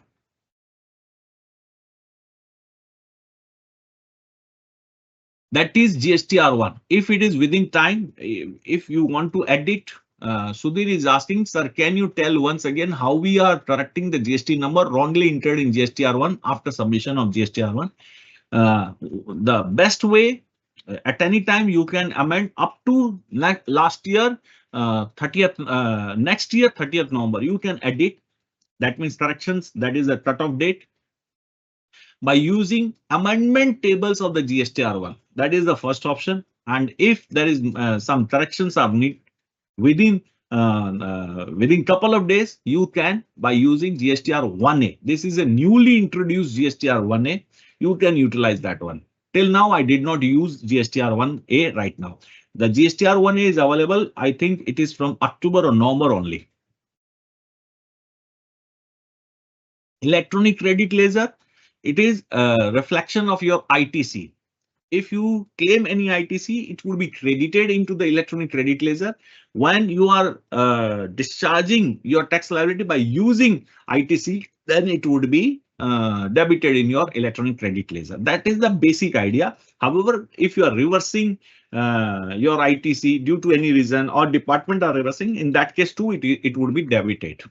That is GSTR1. If it is within time, if you want to edit, Sudhir is asking, sir, can you tell once again how we are correcting the GST number wrongly entered in GSTR1 after submission of GSTR1? The best way, at any time you can amend up to last year, 30th, next year, 30th November, you can edit. That means corrections, that is the cutoff date, by using amendment tables of the GSTR1. That is the first option. And if there is some corrections are needed within couple of days, you can by using GSTR1A. This is a newly introduced GSTR1A. You can utilize that one. Till now, I did not use GSTR1A right now. The GSTR1A is available. I think it is from October or November only. Electronic credit ledger. It is a reflection of your ITC. If you claim any ITC, it will be credited into the electronic credit ledger. When you are discharging your tax liability by using ITC, then it would be debited in your electronic credit ledger. That is the basic idea. However, if you are reversing your ITC due to any reason or department are reversing, in that case too, it would be debited.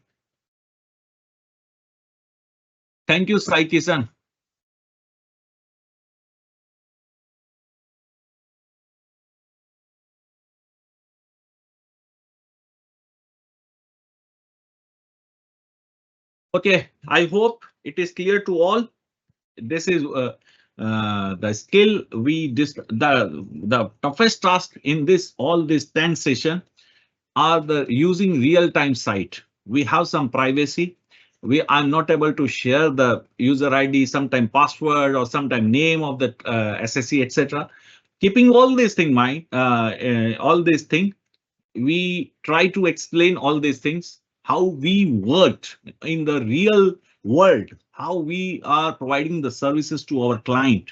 Thank you, Sai Kisan. Okay, I hope it is clear to all. This is the skill we the toughest task in this all this 10 session are the using real-time site. We have some privacy. I'm not able to share the user ID, sometime password or sometime name of the SSC, etc. Keeping all these thing mind, all these thing, we try to explain all these things, how we worked in the real world, how we are providing the services to our client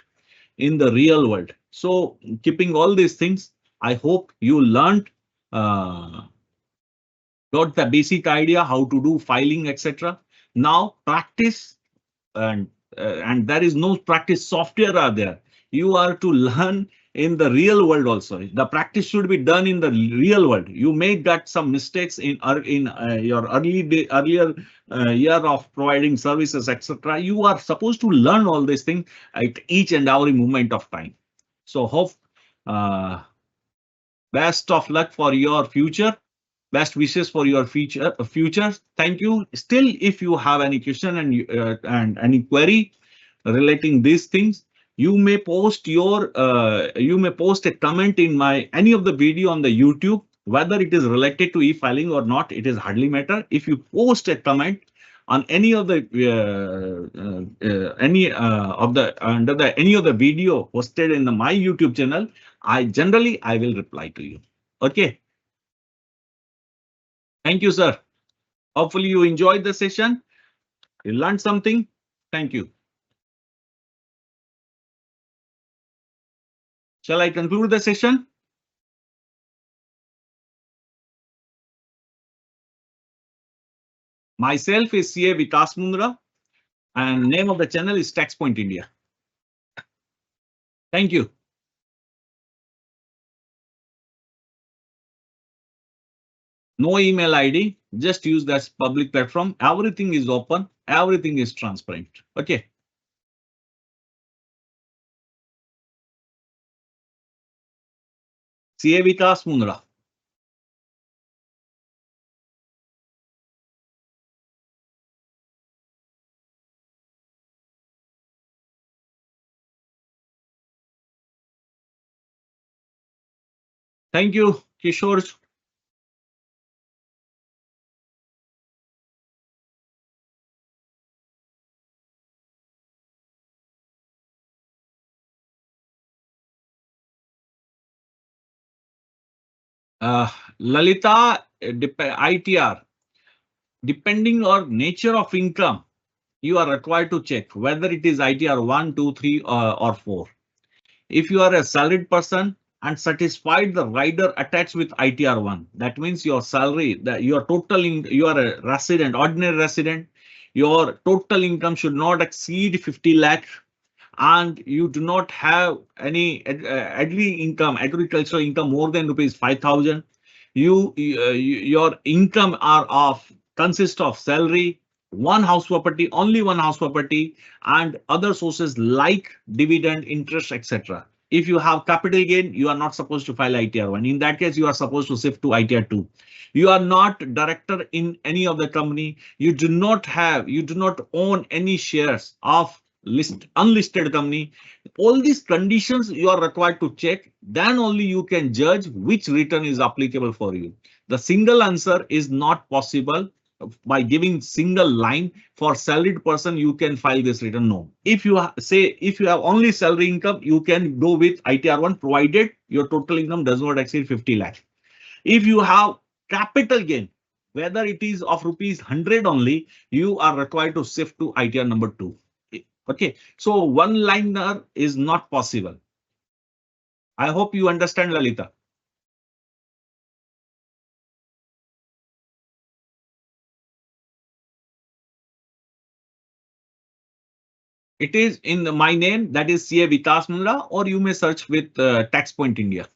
in the real world. So keeping all these things, I hope you learned, got the basic idea how to do filing, etc. Now practice, and there is no practice software are there. You are to learn in the real world also. The practice should be done in the real world. You may get some mistakes in your earlier year of providing services, etc. You are supposed to learn all these things at each and every moment of time. So hope best of luck for your future. Best wishes for your future. Thank you. Still, if you have any question and any query relating these things, you may post a comment in any of the video on the YouTube, whether it is related to e-filing or not. It is hardly matter. If you post a comment, on any of the any of the under the any of the video posted in my YouTube channel, I will reply to you. Okay. Thank you, sir. Hopefully you enjoyed the session. You learned something. Thank you. Shall I conclude the session? Myself is CA Vikas Mundra, and name of the channel is TaxPoint India. Thank you. No email ID, just use that public platform. Everything is open, everything is transparent. Okay. CA Vikas Mundra. Thank you, Kishore. Lalita, ITR, depending on nature of income, you are required to check whether it is ITR 1, 2, 3 or 4. If you are a salaried person and satisfied the rider attached with ITR 1, that means your salary, your total, you are a resident, ordinary resident, your total income should not exceed 50 lakh, and you do not have any agricultural income more than rupees 5,000. Your income are of consist of salary, one house property, only one house property, and other sources like dividend, interest, etc. If you have capital gain, you are not supposed to file ITR 1. In that case, you are supposed to shift to ITR 2. You are not director in any of the company. You do not own any shares of unlisted company. All these conditions you are required to check, then only you can judge which return is applicable for you. The single answer is not possible by giving single line for salaried person you can file this return. No, if you have only salary income, you can go with ITR 1 provided your total income does not exceed 50 lakh. If you have capital gain, whether it is of rupees 100 only, you are required to shift to ITR number 2. Okay, so one liner is not possible. I hope you understand, Lalita. It is in my name, that is CA Vikas Mundra, or you may search with TaxPoint India.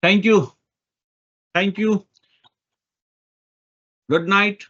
Thank you. Thank you. Good night.